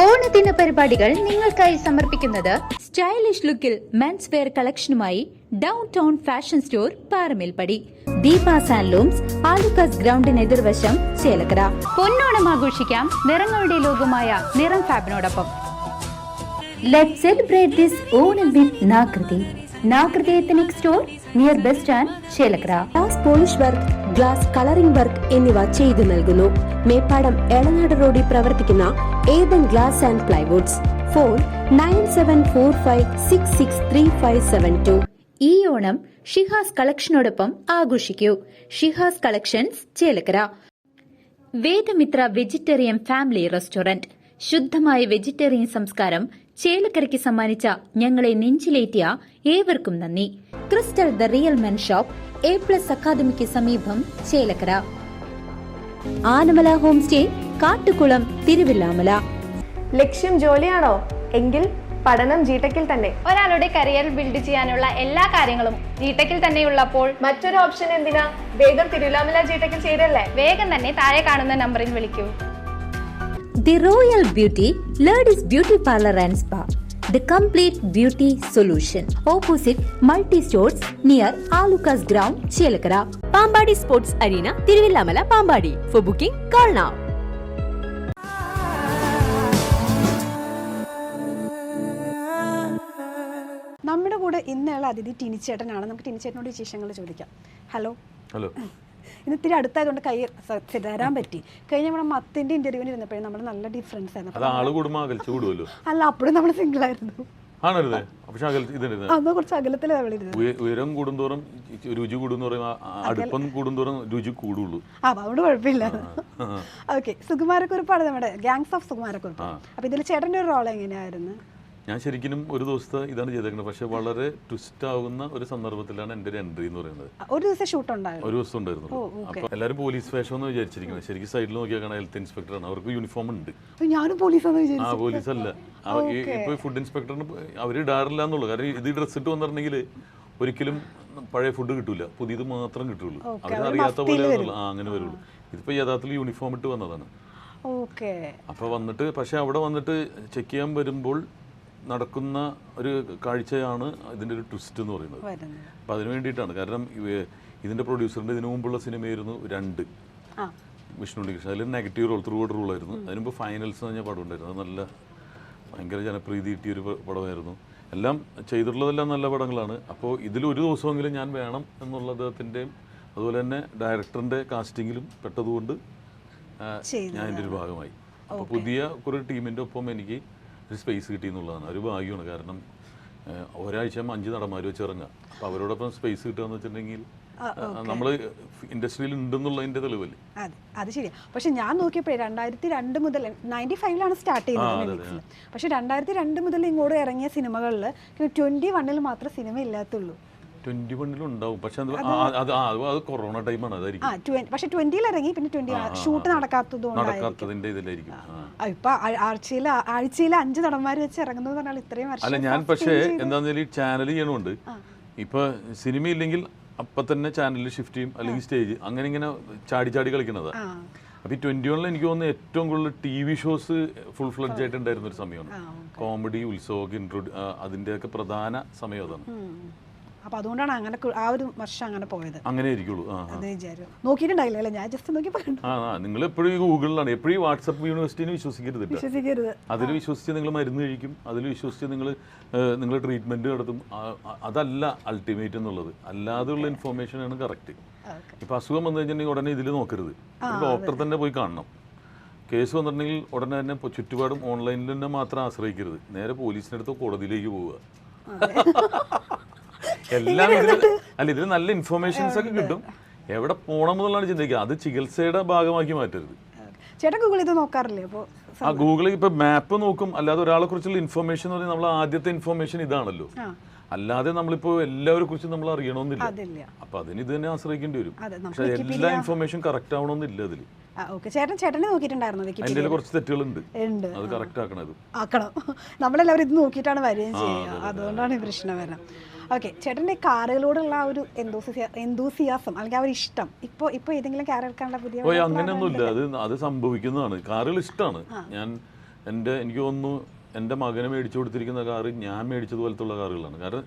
ഓണദിന പരിപാടികൾ നിങ്ങൾക്കായി സമർപ്പിക്കുന്നത് സ്റ്റൈലിഷ് ലുക്കിൽ മെൻസ് വെയർ കളക്ഷനുമായി down town fashion store Paramelpadi, Deepas and looms, Alukkas ഗ്രൗണ്ടിന് എതിർവശം, ചേലക്കര. പൊന്നോണം ആഘോഷിക്കാം നിറങ്ങളുടെ ലോകമായ നിറം ഫാബിനോടൊപ്പം. Let's celebrate this Onam with Nakriti. Nakriti ethnic store near bus stand, Chelakkara. Glass polish work, glass colouring work എന്നിവ ചെയ്തു നൽകുന്നു. മേപ്പാടം എളനാട് റോഡിൽ പ്രവർത്തിക്കുന്ന Ethan glass and plywoods. Phone 9745663572. ഈ ഓണം ഷിഹാസ് കളക്ഷനോടൊപ്പം ആഘോഷിക്കൂ. Shihas collections, Chelakkara. Vedamitra vegetarian family restaurant. ശുദ്ധമായ വെജിറ്റേറിയൻ സംസ്കാരം ചേലക്കരയ്ക്ക് സമ്മാനിച്ച ഞങ്ങളെ നെഞ്ചിലേറ്റിയ ഏവർക്കും നന്ദി. Crystal the real men shop, A+ അക്കാദമിക്ക് സമീപം, ചേലക്കര. Anamala home stay, Kattukulam, Thiruvilwamala. ലക്ഷ്യം ജോലിയാണോ? എങ്കിൽ പഠനം ജിടെക്കിൽ തന്നെ. ഒരാളുടെ കരിയർ ബിൽഡ് ചെയ്യാനുള്ള എല്ലാ കാര്യങ്ങളും ജിടെക്കിൽ തന്നെയുള്ളപ്പോൾ മറ്റൊരു ഓപ്ഷൻ എന്തിനാ? വേഗം തിരുവില്ലാമല ജിടെക്കിൽ ചെയ്തല്ലേ. വേഗം തന്നെ താഴെ കാണുന്ന നമ്പറിൽ വിളിക്കൂ. The royal beauty ladies beauty parlour and spa, the complete beauty solution, opposite multi stores near Alukas ground, Chelakara. Pampady sports arena, Thiruvilwamala, Pampady. For booking, call now. നമ്മുടെ കൂടെ ഇന്നയുള്ള അതിഥി ടിനിച്ചേട്ടനാണ്. നമുക്ക് ടിനിച്ചേട്ടനോട് വിശേഷങ്ങൾ ചോദിക്കാം. ഹലോ. ഹലോ. ഇന്ന് ഇത്തിരി അടുത്തായതുകൊണ്ട് കൈ തരാൻ പറ്റി. കഴിഞ്ഞ നമ്മുടെ മത്തിന്റെ ഇന്റർവ്യൂവിന് ഇരുന്നപ്പോഴേ നമ്മൾ നല്ല ഡിഫറൻസ് ആയിരുന്നു. അല്ല, അപ്പോഴും നമ്മൾ സിംഗിൾ ആയിരുന്നു. അന്ന് കുറച്ച് അകലത്തിലാണ് ഉയരം കൂടുന്തോറും രുചി കൂടുന്നോറും അടുപ്പം കൂടുന്തോറും രുചി കൂടുള്ളൂ. അതുകൊണ്ട് കുഴപ്പമില്ല. ഓക്കെ, സുകുമാരക്കുറിപ്പാണ് നമ്മുടെ ഗാങ്സ് ഓഫ് സുകുമാരക്കുറിപ്പ്. അപ്പൊ ഇതിൽ ചേട്ടന്റെ ഒരു റോൾ എങ്ങനെയായിരുന്നു? ഞാൻ ശരിക്കും ഒരു ദിവസത്തെ ഇതാണ് ചെയ്തേക്കുന്നത്. പക്ഷെ വളരെ ട്വിസ്റ്റ് ആവുന്ന ഒരു സന്ദർഭത്തിലാണ് എൻ്റെ ഒരു എൻട്രി എന്ന് പറയുന്നത്. ഒരു ദിവസം ഷൂട്ട് ഉണ്ടായിരുന്നു. ഒരു ദിവസം ഉണ്ടായിരുന്നു. അപ്പൊ എല്ലാവരും പോലീസ് വേഷം എന്ന് വിചാരിച്ചിരിക്കുന്നത്. ശരിക്കും സൈഡിൽ നോക്കിയാൽ ഹെൽത്ത് ഇൻസ്പെക്ടറാണ്. അവർക്ക് യൂണിഫോം ഉണ്ട്. ഞാനും പോലീസാന്ന് വിചാരിച്ചു. പോലീസ് അല്ല. ഇപ്പൊ ഫുഡ് ഇൻസ്പെക്ടറിന് അവർ ഇടാറില്ല എന്നുള്ളൂ. കാരണം ഇത് ഡ്രസ് ഇട്ട് വന്നിട്ടുണ്ടെങ്കിൽ ഒരിക്കലും പഴയ ഫുഡ് കിട്ടൂല, പുതിയത് മാത്രം കിട്ടുള്ളൂ. അവരറിയാത്ത പോലെ അങ്ങനെ വരുള്ളൂ. ഇതിപ്പോ യഥാർത്ഥത്തിൽ യൂണിഫോം ഇട്ട് വന്നതാണ്. അപ്പൊ വന്നിട്ട് പക്ഷെ അവിടെ വന്നിട്ട് ചെക്ക് ചെയ്യാൻ വരുമ്പോൾ നടക്കുന്ന ഒരു കാഴ്ചയാണ് ഇതിൻ്റെ ഒരു ട്വിസ്റ്റ് എന്ന് പറയുന്നത്. അപ്പം അതിന് വേണ്ടിയിട്ടാണ്. കാരണം ഇതിൻ്റെ പ്രൊഡ്യൂസറിൻ്റെ ഇതിനു മുമ്പുള്ള സിനിമയായിരുന്നു 2, വിഷ്ണു ഉണ്ണികൃഷ്ണൻ. അതിൽ നെഗറ്റീവ് റോൾ, ത്രൂ ഔട്ട് റോളായിരുന്നു. അതിന് മുമ്പ് ഫൈനൽസ് എന്ന് പറഞ്ഞ പടം ഉണ്ടായിരുന്നു. അത് നല്ല ഭയങ്കര ജനപ്രീതി കിട്ടിയൊരു പടമായിരുന്നു. എല്ലാം ചെയ്തിട്ടുള്ളതെല്ലാം നല്ല പടങ്ങളാണ്. അപ്പോൾ ഇതിലൊരു ദിവസമെങ്കിലും ഞാൻ വേണം എന്നുള്ള അദ്ദേഹത്തിൻ്റെയും അതുപോലെ തന്നെ ഡയറക്ടറിൻ്റെ കാസ്റ്റിങ്ങിലും പെട്ടതുകൊണ്ട് ഞാൻ എൻ്റെ ഒരു ഭാഗമായി. അപ്പോൾ പുതിയ കുറേ ടീമിൻ്റെ ഒപ്പം എനിക്ക് ഒരു സ്പേസ് കിട്ടി എന്നുള്ളതാണ് ഒരു ഭാഗ്യമാണ്. കാരണം ഒരാഴ്ച 5 നടന്മാർ വെച്ച് ഇറങ്ങുക. അപ്പോൾ അവരോടൊപ്പം സ്പേസ് കിട്ടുക എന്ന് വെച്ചിട്ടുണ്ടെങ്കിൽ നമ്മൾ ഇൻഡസ്ട്രിയിൽ ഉണ്ടെന്നുള്ളതിൻ്റെ തെളിവല്ലേ. അത് ശരിയാണ്. പക്ഷെ ഞാൻ നോക്കിയപ്പോഴേ 2002 മുതൽ 95 സ്റ്റാർട്ട് ചെയ്യുന്നത്. പക്ഷെ 2002 മുതൽ ഇങ്ങോട്ട് ഇറങ്ങിയ സിനിമകളിൽ 21 മാത്രം സിനിമ ഇല്ലാത്തുള്ളൂ. 21 ഉണ്ടാവും. പക്ഷെ അത് കൊറോണ ടൈമാണ്. അതായിരിക്കും. പക്ഷെ 20 ഇറങ്ങി, പിന്നെ 20 ഷൂട്ട് നടക്കാത്തതിന്റെ ഇതിലായിരിക്കും. ഇപ്പൊ ആഴ്ചയിൽ 5 നടന്മാർ വെച്ച് ഇറങ്ങുന്നത് പറഞ്ഞാൽ ഇത്രയും വർഷം. അല്ല, ഞാൻ പക്ഷേ എന്താണെന്ന് വെച്ചാൽ ഈ ചാനൽ ചെയ്യണമുണ്ട്. ഇപ്പൊ സിനിമ ഇല്ലെങ്കിൽ അപ്പൊ തന്നെ ചാനലിൽ ഷിഫ്റ്റ് ചെയ്യും, അല്ലെങ്കിൽ സ്റ്റേജ്, അങ്ങനെ ഇങ്ങനെ ചാടി കളിക്കണതാണ്. അപ്പൊ ഈ 21 എനിക്ക് തോന്നുന്നു ഏറ്റവും കൂടുതൽ TV ഷോസ് ഫുൾ ഫ്ലഡ്ജ് ആയിട്ട് ഉണ്ടായിരുന്ന ഒരു സമയമാണ്. കോമഡി, ഉത്സവമൊക്കെ അതിന്റെയൊക്കെ പ്രധാന സമയം അതാണ്. അപ്പൊ അതുകൊണ്ടാണ് അങ്ങനെ ആ ഒരു വർഷം അങ്ങനെ പോയത്. അങ്ങനെ ആയിരിക്കുള്ളൂ. നോക്കിയിട്ടുണ്ടായില്ല, ഞാൻ ജസ്റ്റ് നോക്കിയപ്പോ. നിങ്ങൾ എപ്പോഴും ഗൂഗിളിലാണ്, എപ്പോഴും വാട്സപ്പ് യൂണിവേഴ്സിറ്റിനെ വിശ്വസിക്കരുത്. അതിൽ വിശ്വസിച്ച് നിങ്ങൾ മരുന്ന് കഴിക്കും, അതിൽ വിശ്വസിച്ച് നിങ്ങൾ ട്രീറ്റ്മെന്റ് നടത്തും. അതല്ല അൾട്ടിമേറ്റ് എന്നുള്ളത്. അല്ലാതെയുള്ള ഇൻഫോർമേഷനാണ് കറക്റ്റ്. ഇപ്പൊ അസുഖം വന്നു കഴിഞ്ഞിട്ടുണ്ടെങ്കിൽ ഉടനെ ഇതിൽ നോക്കരുത്. ഡോക്ടറെ തന്നെ പോയി കാണണം. കേസ് വന്നിട്ടുണ്ടെങ്കിൽ ഉടനെ തന്നെ ചുറ്റുപാടും ഓൺലൈനിൽ തന്നെ മാത്രം ആശ്രയിക്കരുത്. നേരെ പോലീസിനടുത്ത് കോടതിയിലേക്ക് പോവുക. എല്ലാം ഇതിൽ നല്ല ഇൻഫർമേഷൻസ് ഒക്കെ കിട്ടും. എവിടെ പോണം എന്നുള്ളതാണ് ചിന്തിക്കുക. അത് ചികിത്സയുടെ ഭാഗമാക്കി മാറ്റരുത്. ചേട്ടാ ഗൂഗിൾ ഇത് നോക്കാറില്ലേ? ഗൂഗിളിൽ ഇപ്പൊ മാപ്പ് നോക്കും. അല്ലാതെ ഒരാളെ കുറിച്ചുള്ള ഇൻഫർമേഷൻ എന്ന് പറഞ്ഞാൽ നമ്മൾ ആദ്യത്തെ ഇൻഫർമേഷൻ ഇതാണല്ലോ. അല്ലാതെ നമ്മളിപ്പോ എല്ലാവരെ കുറിച്ചും നമ്മൾ അറിയണമെന്നില്ല. അപ്പൊ അതിന് ഇത് തന്നെ ആശ്രയിക്കേണ്ടി വരും. പക്ഷെ എല്ലാ ഇൻഫർമേഷൻ കറക്റ്റ് ആവണമെന്നില്ല അതില്. ചേട്ടനെ നോക്കിയിട്ടുണ്ടായിരുന്നു. അതിൽ കുറച്ച് തെറ്റുകളുണ്ട്, അത് കറക്റ്റ് ആക്കണം. നമ്മളെല്ലാവരും ഇത് നോക്കിയിട്ടാണ് വരികയും ചെയ്യുക. അതുകൊണ്ടാണ് ഈ പ്രശ്നം വരുന്നത്. ഓക്കെ, ചേട്ടൻ്റെ കാറുകളോടുള്ള ആ ഒരു എന്തൂസിയാസം അല്ലെങ്കിൽ ആ ഒരു ഇഷ്ടം ഇപ്പൊ ഏതെങ്കിലും കാർ എടുക്കാനുള്ള പുതിയ അങ്ങനെയൊന്നുമില്ല. അത് സംഭവിക്കുന്നതാണ്. കാറുകൾ ഇഷ്ടമാണ്. ഞാൻ എനിക്ക് തോന്നുന്നു എൻ്റെ മകനെ മേടിച്ചു കൊടുത്തിരിക്കുന്ന കാറ് ഞാൻ മേടിച്ചതുപോലത്തുള്ള കാറുകളാണ്. കാരണം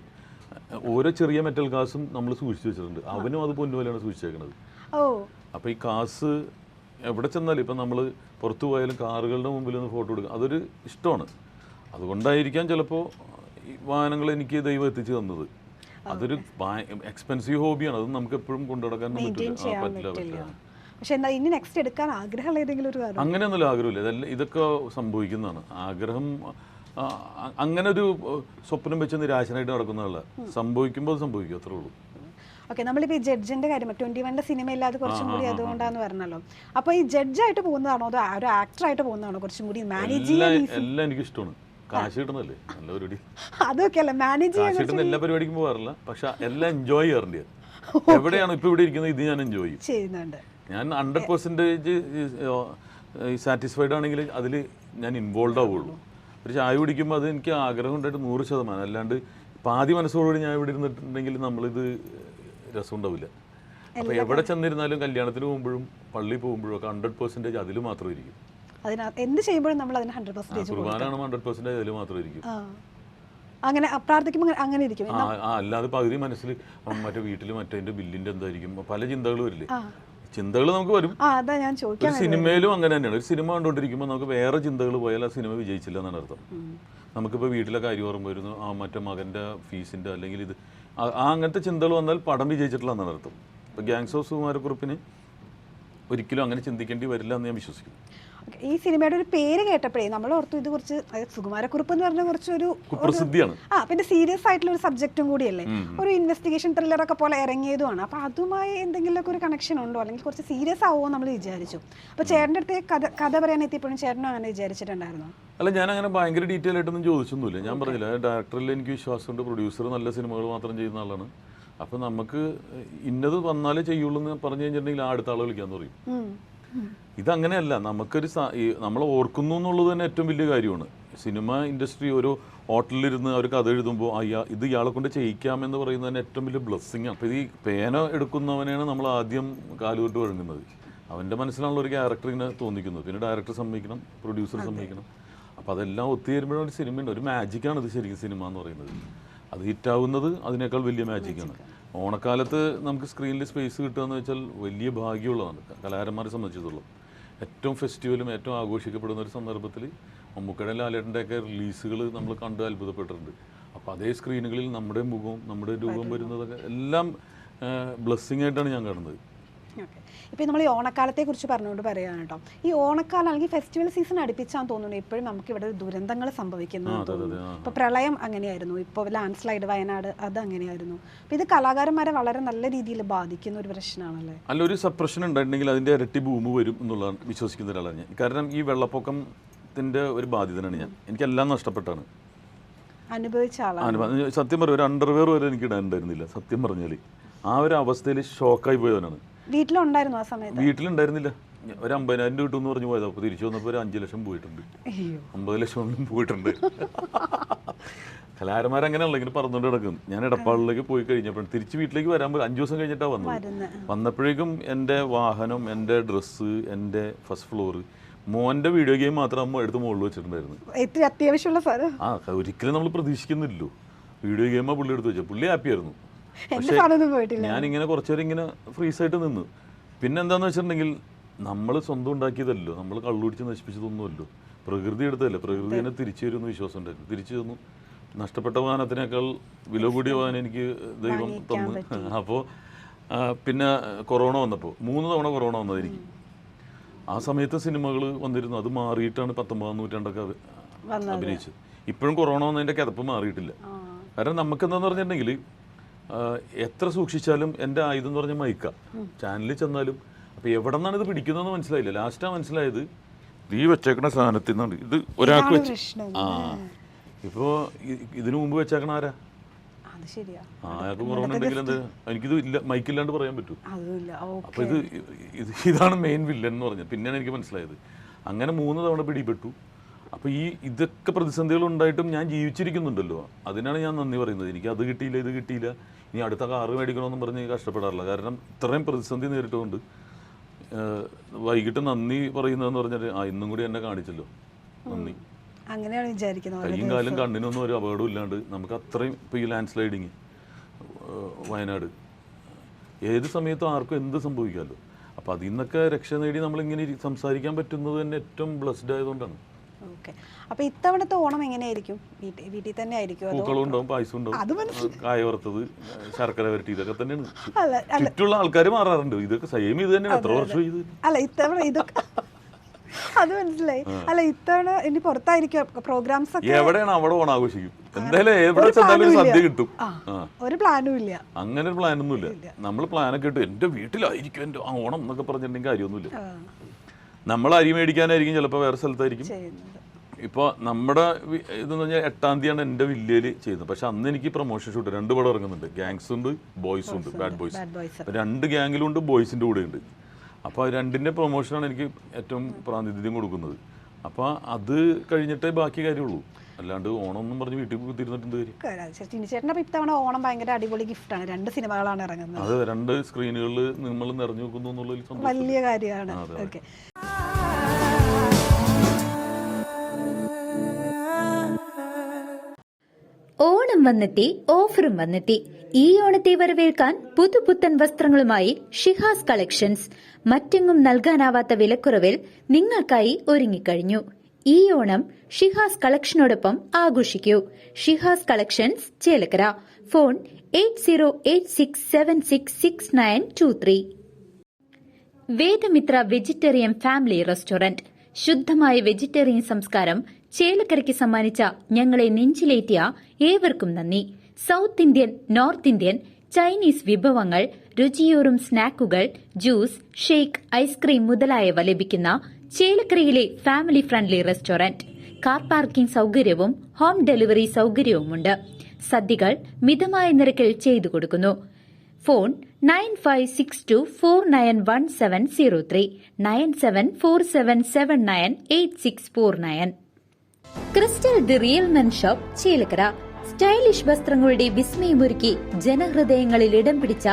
ഓരോ ചെറിയ മെറ്റൽ കാസും നമ്മൾ സൂക്ഷിച്ചു വെച്ചിട്ടുണ്ട്. അവനും അത് പൊന്നുപോലെയാണ് സൂക്ഷിച്ചേക്കുന്നത്. അപ്പോൾ ഈ കാസ് എവിടെ ചെന്നാലും ഇപ്പം നമ്മൾ പുറത്തു പോയാലും കാറുകളുടെ മുമ്പിൽ നിന്ന് ഫോട്ടോ എടുക്കുക, അതൊരു ഇഷ്ടമാണ്. അതുകൊണ്ടായിരിക്കാം ചിലപ്പോൾ ഈ വാഹനങ്ങൾ എനിക്ക് ദൈവം എത്തിച്ചു തന്നത്. അതൊരു എക്സ്പെൻസീവ് ഹോബിയാണ്, അത് നമുക്ക് എപ്പോഴും കൊണ്ടുനടക്കാൻ പറ്റില്ല. പക്ഷെ എന്താ ഇനി നെക്സ്റ്റ് എടുക്കാൻ ആഗ്രഹമുള്ള ഏതെങ്കിലും ഒരു കാര്യം? അങ്ങനെയൊന്നുമില്ല, ആഗ്രഹമില്ല. ഇതൊക്കെ സംഭവിക്കുന്നതാണ്. ആഗ്രഹം അങ്ങനെ ഒരു സ്വപ്നം വെച്ച് നിരാശനായിട്ട് നടക്കുന്നതല്ല. സംഭവിക്കുമ്പോൾ അത് സംഭവിക്കും, അത്രേ ഉള്ളൂ. ഓക്കെ, നമ്മളിപ്പോൾ ഈ ജഡ്ജിന്റെ കാര്യം 21 സിനിമ ഇല്ലാതെ കുറച്ചും കൂടി അതുകൊണ്ടാന്ന് പറഞ്ഞല്ലോ. അപ്പോൾ ഈ ജഡ്ജായിട്ട് പോകുന്നതാണോ അതോ ഒരു ആക്ടറായിട്ട് പോകുന്നതാണോ കുറച്ചും കൂടി മാനേജ് ചെയ്യാൻ? എല്ലാം എനിക്ക് ഇഷ്ടമാണ്. കാശ് കിട്ടുന്നല്ലേ നല്ല പരിപാടി. അതൊക്കെ അല്ല മാനേജ് ചെയ്യാൻ. കാശ് കിട്ടുന്ന എല്ലാ പരിപാടിക്കും പോകാറില്ല, പക്ഷെ എല്ലാം എൻജോയ് ചെയ്യാറുണ്ട്. എവിടെയാണ് ഇപ്പോൾ ഇവിടെ ഇരിക്കുന്നത് ഇത് ഞാൻ എൻജോയ് ചെയ്യുന്നുണ്ട്. ഞാൻ 100% സാറ്റിസ്ഫൈഡ് ആണെങ്കിൽ അതിൽ ഞാൻ ഇൻവോൾവ് ആവുള്ളൂ. ഒരു ചായ കുടിക്കുമ്പോൾ അത് എനിക്ക് ആഗ്രഹം ഉണ്ടായിട്ട് 100%. അല്ലാണ്ട് പാതി മനസ്സോടുകൂടി ഞാൻ ഇവിടെ ഇരുന്നിട്ടുണ്ടെങ്കിൽ നമ്മളിത് രസം ഉണ്ടാവില്ല. അപ്പോൾ എവിടെ ചെന്നിരുന്നാലും കല്യാണത്തിന് പോകുമ്പോഴും പള്ളിയിൽ പോകുമ്പോഴും ഒക്കെ 100% അതിൽ മാത്രം ഇരിക്കും. എന്ത് ചെയ്യുമ്പോഴും നമ്മൾ അതിന് 100% കുർബാനാണ് 100% അതിൽ മാത്രം ഇരിക്കും. അങ്ങനെ പ്രാർത്ഥിക്കുമ്പോൾ അങ്ങനെ ഇരിക്കും. അല്ലാതെ പകുതി മനസ്സിൽ മറ്റേ വീട്ടിൽ മറ്റേ ബില്ലിന്റെ എന്തായിരിക്കും പല ചിന്തകൾ വരില്ലേ. ചിന്തകൾ നമുക്ക് വരും. ഒരു സിനിമയിലും അങ്ങനെ തന്നെയാണ്. ഒരു സിനിമ കണ്ടുകൊണ്ടിരിക്കുമ്പോൾ നമുക്ക് വേറെ ചിന്തകൾ പോയാൽ ആ സിനിമ വിജയിച്ചില്ല എന്നാണ് അർത്ഥം. നമുക്കിപ്പോൾ വീട്ടിലെ കാര്യം ഓർമ്മ വരുന്നു, മറ്റേ മകൻ്റെ ഫീസിൻ്റെ അല്ലെങ്കിൽ ഇത് അങ്ങനത്തെ ചിന്തകൾ വന്നാൽ പടം വിജയിച്ചിട്ടില്ല എന്നാണ് അർത്ഥം. ഇപ്പോൾ ഗ്യാങ്സ് ഓഫ് സുകുമാരക്കുറുപ്പിന് ഒരിക്കലും അങ്ങനെ ചിന്തിക്കേണ്ടി വരില്ല എന്ന് ഞാൻ വിശ്വസിക്കുന്നു. ഈ സിനിമയുടെ ഒരു പേര് കേട്ടപ്പോഴേ നമ്മൾ ഓർത്തു ഇത് കുറച്ച് സുകുമാരക്കുറുപ്പ് എന്ന് പറഞ്ഞ കുറച്ചൊരു പ്രസിദ്ധിയാണ്. പിന്നെ സീരിയസ് ആയിട്ടുള്ള ഒരു സബ്ജക്റ്റും കൂടിയല്ലേ, ഒരു ഇൻവെസ്റ്റിഗേഷൻ ത്രില്ലറൊക്കെ പോലെ ഇറങ്ങിയതുമാണ്. അപ്പോൾ അതുമായി എന്തെങ്കിലുമൊക്കെ ഒരു കണക്ഷൻ ഉണ്ടോ, അല്ലെങ്കിൽ കുറച്ച് സീരിയസ് ആവുമോ നമ്മൾ വിചാരിച്ചു. അപ്പോൾ ചേട്ടൻ്റെ അടുത്ത് കഥ പറയാൻ എത്തിയപ്പോഴും ചേട്ടനും അങ്ങനെ വിചാരിച്ചിട്ടുണ്ടായിരുന്നു? അല്ല, ഞാൻ അങ്ങനെ ഭയങ്കര ഡീറ്റെയിൽ ആയിട്ടൊന്നും ചോദിച്ചൊന്നുമില്ല. ഞാൻ പറഞ്ഞില്ല, ഡയറക്ടറിൽ എനിക്ക് വിശ്വാസമുണ്ട്. പ്രൊഡ്യൂസർ നല്ല സിനിമകൾ മാത്രം ചെയ്യുന്ന ആളാണ്. അപ്പോൾ നമുക്ക് ഇന്നത് വന്നാലേ ചെയ്യുള്ളൂ എന്ന് പറഞ്ഞു കഴിഞ്ഞിട്ടുണ്ടെങ്കിൽ അടുത്ത ആളെ വിളിക്കാന്ന് പറയും. ഇതങ്ങനെയല്ല. നമുക്കൊരു നമ്മൾ ഓർക്കുന്നു എന്നുള്ളത് തന്നെ ഏറ്റവും വലിയ കാര്യമാണ്. സിനിമ ഇൻഡസ്ട്രി ഒരു ഹോട്ടലിലിരുന്ന് അവർ കഥ എഴുതുമ്പോൾ ഇത് ഇയാളെ കൊണ്ട് ചെയ്യിക്കാമെന്ന് പറയുന്നത് തന്നെ ഏറ്റവും വലിയ ബ്ലെസ്സിങ് ആണ്. അപ്പോൾ ഈ പേന എടുക്കുന്നവനെയാണ് നമ്മൾ ആദ്യം കാലുകൊട്ട് വഴങ്ങുന്നത്. അവൻ്റെ മനസ്സിലാണുള്ള ഒരു ക്യാരക്ടറിനെ തോന്നിക്കുന്നത്. പിന്നെ ഡയറക്ടർ സമ്മതിക്കണം, പ്രൊഡ്യൂസർ സമ്മതിക്കണം. അപ്പോൾ അതെല്ലാം ഒത്തുചേരുമ്പോഴും ഒരു സിനിമയുണ്ട്. ഒരു മാജിക്കാണ് ഇത് ശരിക്കും സിനിമ എന്ന് പറയുന്നത്. അത് ഹിറ്റാവുന്നത് അതിനേക്കാൾ വലിയ മാജിക്കാണ്. ഓണക്കാലത്ത് നമുക്ക് സ്ക്രീനിൽ സ്പേസ് കിട്ടുക എന്ന് വെച്ചാൽ വലിയ ഭാഗ്യമുള്ളതാണ് കലാകാരന്മാരെ സംബന്ധിച്ചിടത്തോളം. ഏറ്റവും ഫെസ്റ്റിവലും ഏറ്റവും ആഘോഷിക്കപ്പെടുന്ന ഒരു സന്ദർഭത്തിൽ മമ്മൂക്കയുടെ ലാലേട്ടൻ്റെയൊക്കെ റിലീസുകൾ നമ്മൾ കണ്ട് അത്ഭുതപ്പെട്ടിട്ടുണ്ട്. അപ്പോൾ അതേ സ്ക്രീനുകളിൽ നമ്മുടെ മുഖവും നമ്മുടെ രൂപം വരുന്നതൊക്കെ എല്ലാം ബ്ലെസ്സിങ് ആയിട്ടാണ് ഞാൻ കാണുന്നത്. ഇപ്പോൾ നമ്മൾ ഈ ഓണക്കാലത്തെ കുറിച്ച് പറഞ്ഞുകൊണ്ട് പറയുകയാണ് കേട്ടോ. ഈ ഓണക്കാലം അല്ലെങ്കിൽ ഫെസ്റ്റിവൽ സീസൺ അടുപ്പിച്ചാന്ന് തോന്നുന്നു ഇപ്പോഴും നമുക്ക് ഇവിടെ ദുരന്തങ്ങൾ സംഭവിക്കുന്നത് തോന്നുന്നു. ഇപ്പോൾ പ്രളയം അങ്ങനെയായിരുന്നു, ഇപ്പോൾ ലാൻഡ് സ്ലൈഡ് വയനാട് അത് അങ്ങനെയായിരുന്നു. അപ്പോൾ ഇത് കലാകാരന്മാരെ വളരെ നല്ല രീതിയിൽ ബാധിക്കുന്ന ഒരു പ്രശ്നമാണല്ലേ? അല്ല, ഒരു സപ്രഷൻ ഉണ്ടായിട്ടുണ്ടെങ്കിൽ അതിൻ്റെ ഇരട്ടി ഭൂമി വരും എന്നുള്ളതാണ് വിശ്വസിക്കുന്ന ഒരാളാണ് ഞാൻ. കാരണം ഈ വെള്ളപ്പൊക്കത്തിൻ്റെ ഒരു ബാധിതനാണ് ഞാൻ. എനിക്കെല്ലാം നഷ്ടപ്പെട്ടാണ് അനുഭവിച്ച ആളാണ്. സത്യം പറയും, ഒരു അണ്ടർവെയർ വരെ എനിക്ക് ഇടാനുണ്ടായിരുന്നില്ല. സത്യം പറഞ്ഞാൽ ആ ഒരു അവസ്ഥയിൽ ഷോക്കായി പോയവനാണ്. വീട്ടിലുണ്ടായിരുന്നു ആ സമയത്ത്? വീട്ടിലുണ്ടായിരുന്നില്ല. ഒരു 50,000 കിട്ടും എന്ന് പറഞ്ഞു പോയത്. അപ്പോൾ തിരിച്ചു വന്നപ്പോൾ ഒരു 5 ലക്ഷം പോയിട്ടുണ്ട്. 50 ലക്ഷം പോയിട്ടുണ്ട്. കലാകാരന്മാരങ്ങനെയല്ല, ഇങ്ങനെ പറഞ്ഞുകൊണ്ട് കിടക്കും. ഞാൻ എടപ്പാളിലേക്ക് പോയി കഴിഞ്ഞപ്പോൾ തിരിച്ച് വീട്ടിലേക്ക് വരാൻ 5 ദിവസം കഴിഞ്ഞിട്ടാണ് വന്നത്. വന്നപ്പോഴേക്കും എൻ്റെ വാഹനം, എൻ്റെ ഡ്രസ്സ്, എൻ്റെ ഫസ്റ്റ് ഫ്ലോർ, മോൻ്റെ വീഡിയോ ഗെയിം മാത്രം അമ്മ എടുത്ത് മുകളിൽ വെച്ചിട്ടുണ്ടായിരുന്നു. അത്യാവശ്യമുള്ള സാധനം. ഒരിക്കലും നമ്മൾ പ്രതീക്ഷിക്കുന്നില്ലല്ലോ. വീഡിയോ ഗെയിമാണ് പുള്ളി എടുത്ത് വെച്ചത്. പുള്ളി ഹാപ്പിയായിരുന്നു. പക്ഷേ ഞാനിങ്ങനെ കുറച്ചേരം ഇങ്ങനെ ഫ്രീസായിട്ട് നിന്ന്. പിന്നെ എന്താണെന്ന് വെച്ചിട്ടുണ്ടെങ്കിൽ നമ്മൾ സ്വന്തം ഉണ്ടാക്കിയതല്ലോ, നമ്മൾ കള്ളുപിടിച്ച് നശിപ്പിച്ചതൊന്നുമല്ലോ. പ്രകൃതി എടുത്തതല്ലേ, പ്രകൃതി തന്നെ തിരിച്ചു വരുമെന്ന് വിശ്വാസം ഉണ്ടായിരുന്നു. തിരിച്ചു തന്നു. നഷ്ടപ്പെട്ട വാഹനത്തിനേക്കാൾ വില കൂടിയ വാഹനം എനിക്ക് ദൈവം തന്നു. അപ്പോൾ പിന്നെ കൊറോണ വന്നപ്പോൾ 3 തവണ കൊറോണ വന്നത് എനിക്ക്. ആ സമയത്ത് സിനിമകൾ വന്നിരുന്നു. അത് മാറിയിട്ടാണ് 19-ാം നൂറ്റാണ്ടൊക്കെ അഭിനയിച്ചത്. ഇപ്പോഴും കൊറോണ വന്നതിൻ്റെ കിതപ്പ് മാറിയിട്ടില്ല. കാരണം നമുക്കെന്താന്ന് പറഞ്ഞിട്ടുണ്ടെങ്കിൽ എത്ര സൂക്ഷിച്ചാലും എൻ്റെ ആയുധം എന്ന് പറഞ്ഞാൽ മൈക്ക. ചാനലിൽ ചെന്നാലും അപ്പോൾ എവിടെ നിന്നാണ് ഇത് പിടിക്കുന്നതെന്ന് മനസ്സിലായില്ല. ലാസ്റ്റാണ് മനസ്സിലായത് ഈ വെച്ചേക്കണ സാധനത്തിൽ നിന്നാണ് ഇത് ഒരാൾക്ക് വെച്ച്. ഇപ്പോൾ ഇതിനു മുമ്പ് വെച്ചേക്കണ ആരാ? അയാൾക്ക് കൊറോണ ഉണ്ടെങ്കിൽ എന്താ എനിക്കിത് ഇല്ല, മൈക്കില്ലാണ്ട് പറയാൻ പറ്റും. അപ്പോൾ ഇതാണ് മെയിൻ വില്ലൻ എന്ന് പറഞ്ഞത്. പിന്നെയാണ് എനിക്ക് മനസ്സിലായത്. അങ്ങനെ 3 തവണ പിടിപെട്ടു. അപ്പോൾ ഇതൊക്കെ പ്രതിസന്ധികൾ ഉണ്ടായിട്ടും ഞാൻ ജീവിച്ചിരിക്കുന്നുണ്ടല്ലോ, അതിനാണ് ഞാൻ നന്ദി പറയുന്നത്. എനിക്ക് അത് കിട്ടിയില്ല, ഇത് കിട്ടിയില്ല, ഇനി അടുത്ത കാറ് മേടിക്കണമെന്നും പറഞ്ഞ് കഷ്ടപ്പെടാറില്ല. കാരണം ഇത്രയും പ്രതിസന്ധി നേരിട്ടുകൊണ്ട് വൈകിട്ട് നന്ദി പറയുന്നതെന്ന് പറഞ്ഞാൽ ഇന്നും കൂടി എന്നെ കാണിച്ചല്ലോ, നന്ദി. അങ്ങനെയാണ് വിചാരിക്കുന്നത് ഓരോ കയ്യും കാലും കണ്ണിനൊന്നും ഒരു അപകടം ഇല്ലാണ്ട് നമുക്ക് അത്രയും ഇപ്പോൾ ഈ ലാൻഡ് സ്ലൈഡിങ് വയനാട് ഏത് സമയത്തും ആർക്കും എന്ത് സംഭവിക്കാമല്ലോ. അപ്പോൾ അതിൽ നിന്നൊക്കെ രക്ഷ നേടി നമ്മളിങ്ങനെ സംസാരിക്കാൻ പറ്റുന്നത് തന്നെ ഏറ്റവും ബ്ലെസ്ഡ് ആയതുകൊണ്ടാണ്. ഓക്കെ. അപ്പൊ ഇത്തവണത്തെ ഓണം എങ്ങനെയായിരിക്കും? വീട്ടിൽ തന്നെ ആയിരിക്കും? പൂക്കളും ഉണ്ടാവും, പായസം ഉണ്ടാവും, കായ വറുത്തത്, ശർക്കര വരട്ടി, ഇതൊക്കെ തന്നെയാണ്. അല്ല, ചുറ്റുള്ള ആൾക്കാർ മാറാറുണ്ട്. ഇതൊക്കെ സെയിം ഇത് തന്നെയാണ്. എത്ര വർഷം ഇത്? അല്ല, ഇത്തവണ ഇതൊക്കെ അത് മനസ്സിലായി. അല്ല, ഇത്തവണ ഇനി പുറത്തായിരിക്കും പ്രോഗ്രാംസ് ഒക്കെ. എവിടെയാണ് അവിടെ ഓണം ആഘോഷിക്കും. എന്തായാലും എവിടെ ചെന്നാലും സദ്യ കിട്ടും. ഒരു പ്ലാനും ഇല്ല. അങ്ങനെ ഒരു പ്ലാനൊന്നുമില്ല. നമ്മൾ പ്ലാനൊക്കെ ഇട്ടു എന്റെ വീട്ടിലായിരിക്കും എന്റെ ഓണം എന്നൊക്കെ പറഞ്ഞിട്ടുണ്ടെങ്കിൽ കാര്യമൊന്നുമില്ല. നമ്മൾ അരി മേടിക്കാനായിരിക്കും ചിലപ്പോൾ വേറെ സ്ഥലത്തായിരിക്കും. ഇപ്പോൾ നമ്മുടെ ഇതെന്ന് പറഞ്ഞാൽ 8-ാം തീയതിയാണ് എൻ്റെ വില്ലേജ് ചെയ്യുന്നത്. പക്ഷെ അന്ന് എനിക്ക് പ്രൊമോഷൻ ഷൂട്ട് 2 പടം ഇറങ്ങുന്നുണ്ട്. ഗാങ്സ് ഉണ്ട്, ബോയ്സും ഉണ്ട്. ബാഡ് ബോയ്സ് 2 ഗ്യാങ്ങിലും ഉണ്ട്, ബോയ്സിൻ്റെ കൂടെ ഉണ്ട്. അപ്പോൾ അത് 2ൻ്റെ പ്രൊമോഷനാണ് എനിക്ക് ഏറ്റവും പ്രാതിനിധ്യം കൊടുക്കുന്നത്. അപ്പോൾ അത് കഴിഞ്ഞിട്ടേ ബാക്കി കാര്യമുള്ളൂ. അല്ലാണ്ട് ഓണം ഒന്നും പറഞ്ഞ് വീട്ടിൽ കുത്തിരുന്നിട്ടുണ്ട് കാര്യം. ചേട്ടൻ ഇത്തവണ ഓണം ഭയങ്കര അടിപൊളി ഗിഫ്റ്റാണ്. 2 സിനിമകളാണ് ഇറങ്ങുന്നത്. അത് 2 സ്ക്രീനുകളിൽ നമ്മൾ നിറഞ്ഞു വെക്കുന്നു എന്നുള്ളതിൽ വലിയ കാര്യമാണ്. ഓക്കെ. ഓണം വന്നെത്തി, ഓഫറും വന്നെത്തി. ഈ ഓണത്തെ വരവേൽക്കാൻ പുതുപുത്തൻ വസ്ത്രങ്ങളുമായി ഷിഹാസ് കളക്ഷൻസ്. മറ്റെങ്ങും നൽകാനാവാത്ത വിലക്കുറവിൽ നിങ്ങൾക്കായി ഒരുങ്ങിക്കഴിഞ്ഞു. ഈ ഓണം ഷിഹാസ് കളക്ഷനോടൊപ്പം ആഘോഷിക്കൂ. Shihas collections, Chelakkara. Phone 8086766923. Vedamitra vegetarian family restaurant. ശുദ്ധമായ വെജിറ്റേറിയൻ സംസ്കാരം ചേലക്കരയ്ക്ക് സമ്മാനിച്ച ഞങ്ങളെ നെഞ്ചിലേറ്റിയ ഏവർക്കും നന്ദി. South Indian, north Indian, Chinese വിഭവങ്ങൾ, രുചിയൂറും സ്നാക്കുകൾ, ജ്യൂസ്, ഷേക്ക്, ഐസ്ക്രീം മുതലായവ ലഭിക്കുന്ന ചേലക്കരയിലെ family friendly restaurant. Car parking സൌകര്യവും ഹോം ഡെലിവറി സൌകര്യവുമുണ്ട്. സദ്യകൾ മിതമായ നിരക്കിൽ ചെയ്തു കൊടുക്കുന്നു. Phone 9562491703, 9747798649. Crystal the real men shop, Chelakkara. Stylish വസ്ത്രങ്ങളുടെ വിസ്മയമൊരുക്കി ജനഹൃദയങ്ങളിൽ ഇടം പിടിച്ച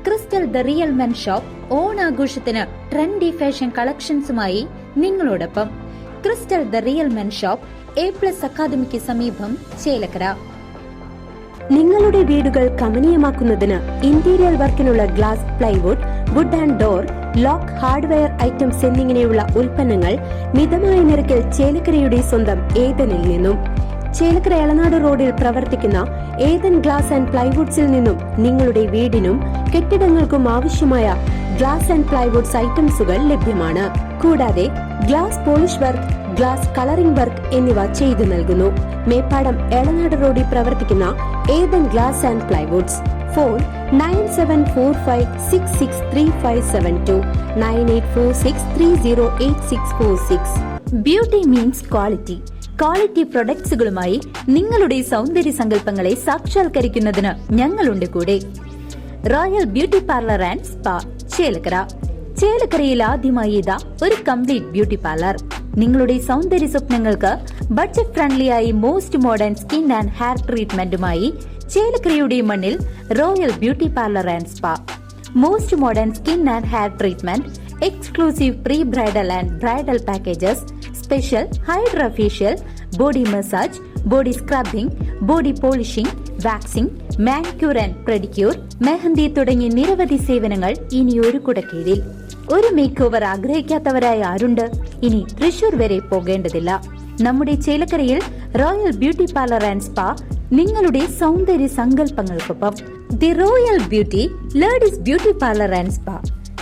crystal the real men shop ഓണാഘോഷത്തിന് ട്രെൻഡി ഫാഷൻ കളക്ഷൻസുമായി നിങ്ങളോടൊപ്പം. Crystal the real men shop, A+ അക്കാദമിക്ക് സമീപം, ചേലക്കര. നിങ്ങളുടെ വീടുകൾ കമനീയമാക്കുന്നതിന് ഇന്റീരിയർ വർക്കിനുള്ള glass, plywood, wood and door, lock, hardware items എന്നിങ്ങനെയുള്ള ഉൽപ്പന്നങ്ങൾ മിതമായ നിരക്കിൽ ചേലക്കരയുടെ സ്വന്തം ഏതനിൽ നിന്നും. ചേലക്കര എളനാട് റോഡിൽ പ്രവർത്തിക്കുന്ന ഏതൻ ഗ്ലാസ് ആൻഡ് പ്ലൈവുഡ്സിൽ നിന്നും നിങ്ങളുടെ വീടിനും കെട്ടിടങ്ങൾക്കും ആവശ്യമായ ഗ്ലാസ് ആൻഡ് പ്ലൈവുഡ്സ് ഐറ്റംസുകൾ ലഭ്യമാണ്. കൂടാതെ glass polish work, glass colouring work എന്നിവ ചെയ്തു നൽകുന്നു. മേപ്പാടം എളനാട് റോഡിൽ പ്രവർത്തിക്കുന്ന Ethan glass and plywoods. Phone 9745663572, 9846308646. Beauty means quality. Quality പ്രൊഡക്ട്സുകളുമായി നിങ്ങളുടെ സൗന്ദര്യ സങ്കല്പങ്ങളെ സാക്ഷാത്കരിക്കുന്നതിന് ഞങ്ങളുണ്ട് കൂടെ. Royal beauty parlour and spa, Chelakkara. ചേലക്കരയിൽ ആദ്യമായി ഇതാ ഒരു കംപ്ലീറ്റ് ബ്യൂട്ടി പാർലർ. നിങ്ങളുടെ സൗന്ദര്യ സ്വപ്നങ്ങൾക്ക് ബഡ്ജറ്റ് ഫ്രണ്ട്ലിയായി most modern skin and hair ട്രീറ്റ്മെന്റുമായി ചേലക്കരയുടെ മണ്ണിൽ royal beauty parlour and spa. Most modern skin and hair treatment, exclusive pre bridal and bridal packages, special hydra facial, body massage, body scrubbing, body polishing, waxing, manicure and pedicure, mehndi തുടങ്ങിയ നിരവധി സേവനങ്ങൾ ഇനി ഒരു കുടക്കീഴിൽ. ഒരു മേക്ക് ഓവർ ആഗ്രഹിക്കാത്തവരായ ആരുണ്ട്? ഇനി തൃശൂർ വരെ പോകേണ്ടതില്ല. നമ്മുടെ ചേലക്കരയിൽ royal beauty parlour and spa നിങ്ങളുടെ സൗന്ദര്യ സങ്കല്പങ്ങൾക്കൊപ്പം. The royal beauty ladies beauty parlour and spa,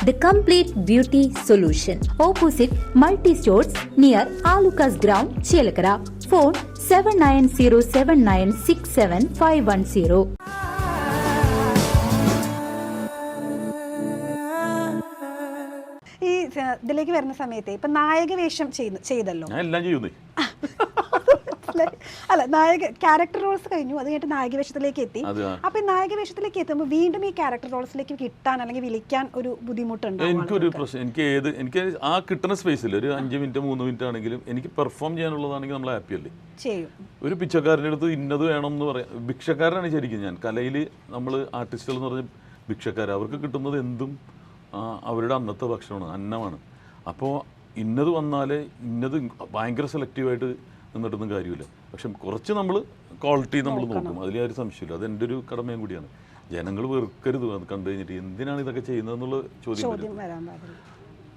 the complete beauty solution. Opposite Multi Stores near Alukas Ground, Chelakara. Phone 7907967510. ഈ ഇതിലേക്ക് വരുന്ന സമയത്ത് ഇപ്പൊ നായക വേഷം ചെയ്തല്ലോ. ഞാൻ എല്ലാം ചെയ്യുന്നേ. അല്ല, നായക ക്യാരക്ടർ റോൾസ് കഴിഞ്ഞു, അത് കഴിഞ്ഞിട്ട് നായക വേഷത്തിലേക്ക് എത്തി. അപ്പൊ ഈ നായക വേഷത്തിലേക്ക് എത്തുമ്പോൾ വീണ്ടും ഈ ക്യാരക്ടർ റോൾസിലേക്ക് കിട്ടാൻ അല്ലെങ്കിൽ വിളിക്കാൻ ഒരു ബുദ്ധിമുട്ടുണ്ട്. എനിക്കൊരു പ്രശ്നം, എനിക്ക് ആ കിട്ടുന്ന സ്പേസിൽ ഒരു 5 മിനിറ്റ് 3 മിനിറ്റ് ആണെങ്കിലും എനിക്ക് പെർഫോം ചെയ്യാനുള്ളതാണെങ്കിൽ നമ്മൾ ഹാപ്പി അല്ലേ. ഒരു പിച്ചക്കാരൻ്റെ അടുത്ത് ഇന്നത് വേണം എന്ന് പറയാം. ഭിക്ഷക്കാരനാണ് ശരിക്കും ഞാൻ. കലയിൽ നമ്മൾ ആർട്ടിസ്റ്റുകൾ എന്ന് പറഞ്ഞ ഭിക്ഷക്കാർ, അവർക്ക് കിട്ടുന്നത് എന്തും അവരുടെ അന്നത്തെ ഭക്ഷണമാണ്, അന്നമാണ്. അപ്പോൾ ഇന്നത് വന്നാലേ ഇന്നത് ഭയങ്കര സെലക്റ്റീവായിട്ട് നിന്നിട്ടൊന്നും കാര്യമില്ല. പക്ഷെ കുറച്ച് നമ്മൾ ക്വാളിറ്റി നമ്മൾ നോക്കും, അതിൽ ആ ഒരു സംശയമില്ല. അത് എൻ്റെ ഒരു കടമയും കൂടിയാണ്. ജനങ്ങൾ വെറുക്കരുത് അത് കണ്ടു കഴിഞ്ഞിട്ട് എന്തിനാണ് ഇതൊക്കെ ചെയ്യുന്നതെന്നുള്ള ചോദ്യം വരാൻ പാടില്ല.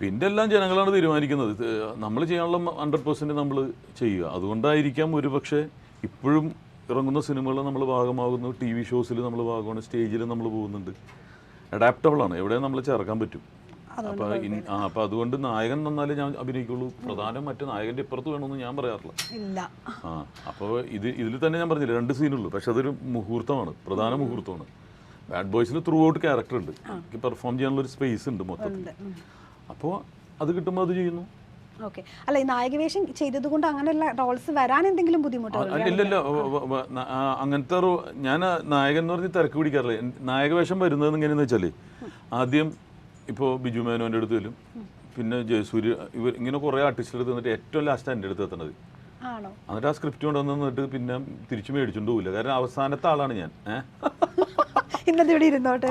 പിന്നെ എല്ലാം ജനങ്ങളാണ് തീരുമാനിക്കുന്നത്. നമ്മൾ ചെയ്യാനുള്ള 100% നമ്മൾ ചെയ്യുക. അതുകൊണ്ടായിരിക്കാം ഒരു പക്ഷേ ഇപ്പോഴും ഇറങ്ങുന്ന സിനിമകൾ നമ്മൾ ഭാഗമാകുന്നു, TV ഷോസിൽ നമ്മൾ ഭാഗമാണ്, സ്റ്റേജിൽ നമ്മൾ പോകുന്നുണ്ട്. അഡാപ്റ്റബിളാണ്, എവിടെയും നമ്മൾ ചേർക്കാൻ പറ്റും. അപ്പോൾ അതുകൊണ്ട് നായകൻ നന്നാലേ ഞാൻ അഭിനയിക്കുള്ളൂ. പ്രധാനം മറ്റേ നായകൻ്റെ ഇപ്പുറത്ത് വേണമെന്ന് ഞാൻ പറയാറില്ല. അപ്പോൾ ഇതിൽ തന്നെ ഞാൻ പറഞ്ഞില്ല 2 സീനുള്ളൂ, പക്ഷെ അതൊരു മുഹൂർത്തമാണ്, പ്രധാന മുഹൂർത്തമാണ്. ബാഡ് ബോയ്സിൽ ത്രൂ ഔട്ട് ക്യാരക്ടർ ഉണ്ട്, എനിക്ക് പെർഫോം ചെയ്യാനുള്ളൊരു സ്പേസ് ഉണ്ട് മൊത്തത്തിൽ. അപ്പോൾ അത് കിട്ടുമ്പോൾ അത് ചെയ്യുന്നു. ഓക്കെ. അല്ല, ഈ നായകവേഷം ചെയ്തത് കൊണ്ട് അങ്ങനെയുള്ള റോൾസ് വരാൻ എന്തെങ്കിലും ബുദ്ധിമുട്ടുണ്ടോ? ഇല്ലല്ലോ, അങ്ങനത്തെ ഞാൻ നായകൻ എന്ന് പറഞ്ഞ് തിരക്ക് പിടിക്കാറില്ല. നായകവേഷം വരുന്നത് എങ്ങനെയാണെന്ന് വെച്ചാൽ ആദ്യം ഇപ്പോൾ ബിജു മേനോൻ്റെ അടുത്ത് വരും, പിന്നെ ജയസൂര്യ, ഇവർ ഇങ്ങനെ കുറേ ആർട്ടിസ്റ്റിൻ്റെ അടുത്ത് വന്നിട്ട് ഏറ്റവും ലാസ്റ്റ് എൻ്റെ അടുത്ത് എത്തണത്. എന്നിട്ട് ആ സ്ക്രിപ്റ്റ് കൊണ്ടുവന്നിട്ട് പിന്നെ തിരിച്ചു മേടിച്ചോണ്ട് പോകില്ല, കാരണം അവസാനത്തെ ആളാണ് ഞാൻ.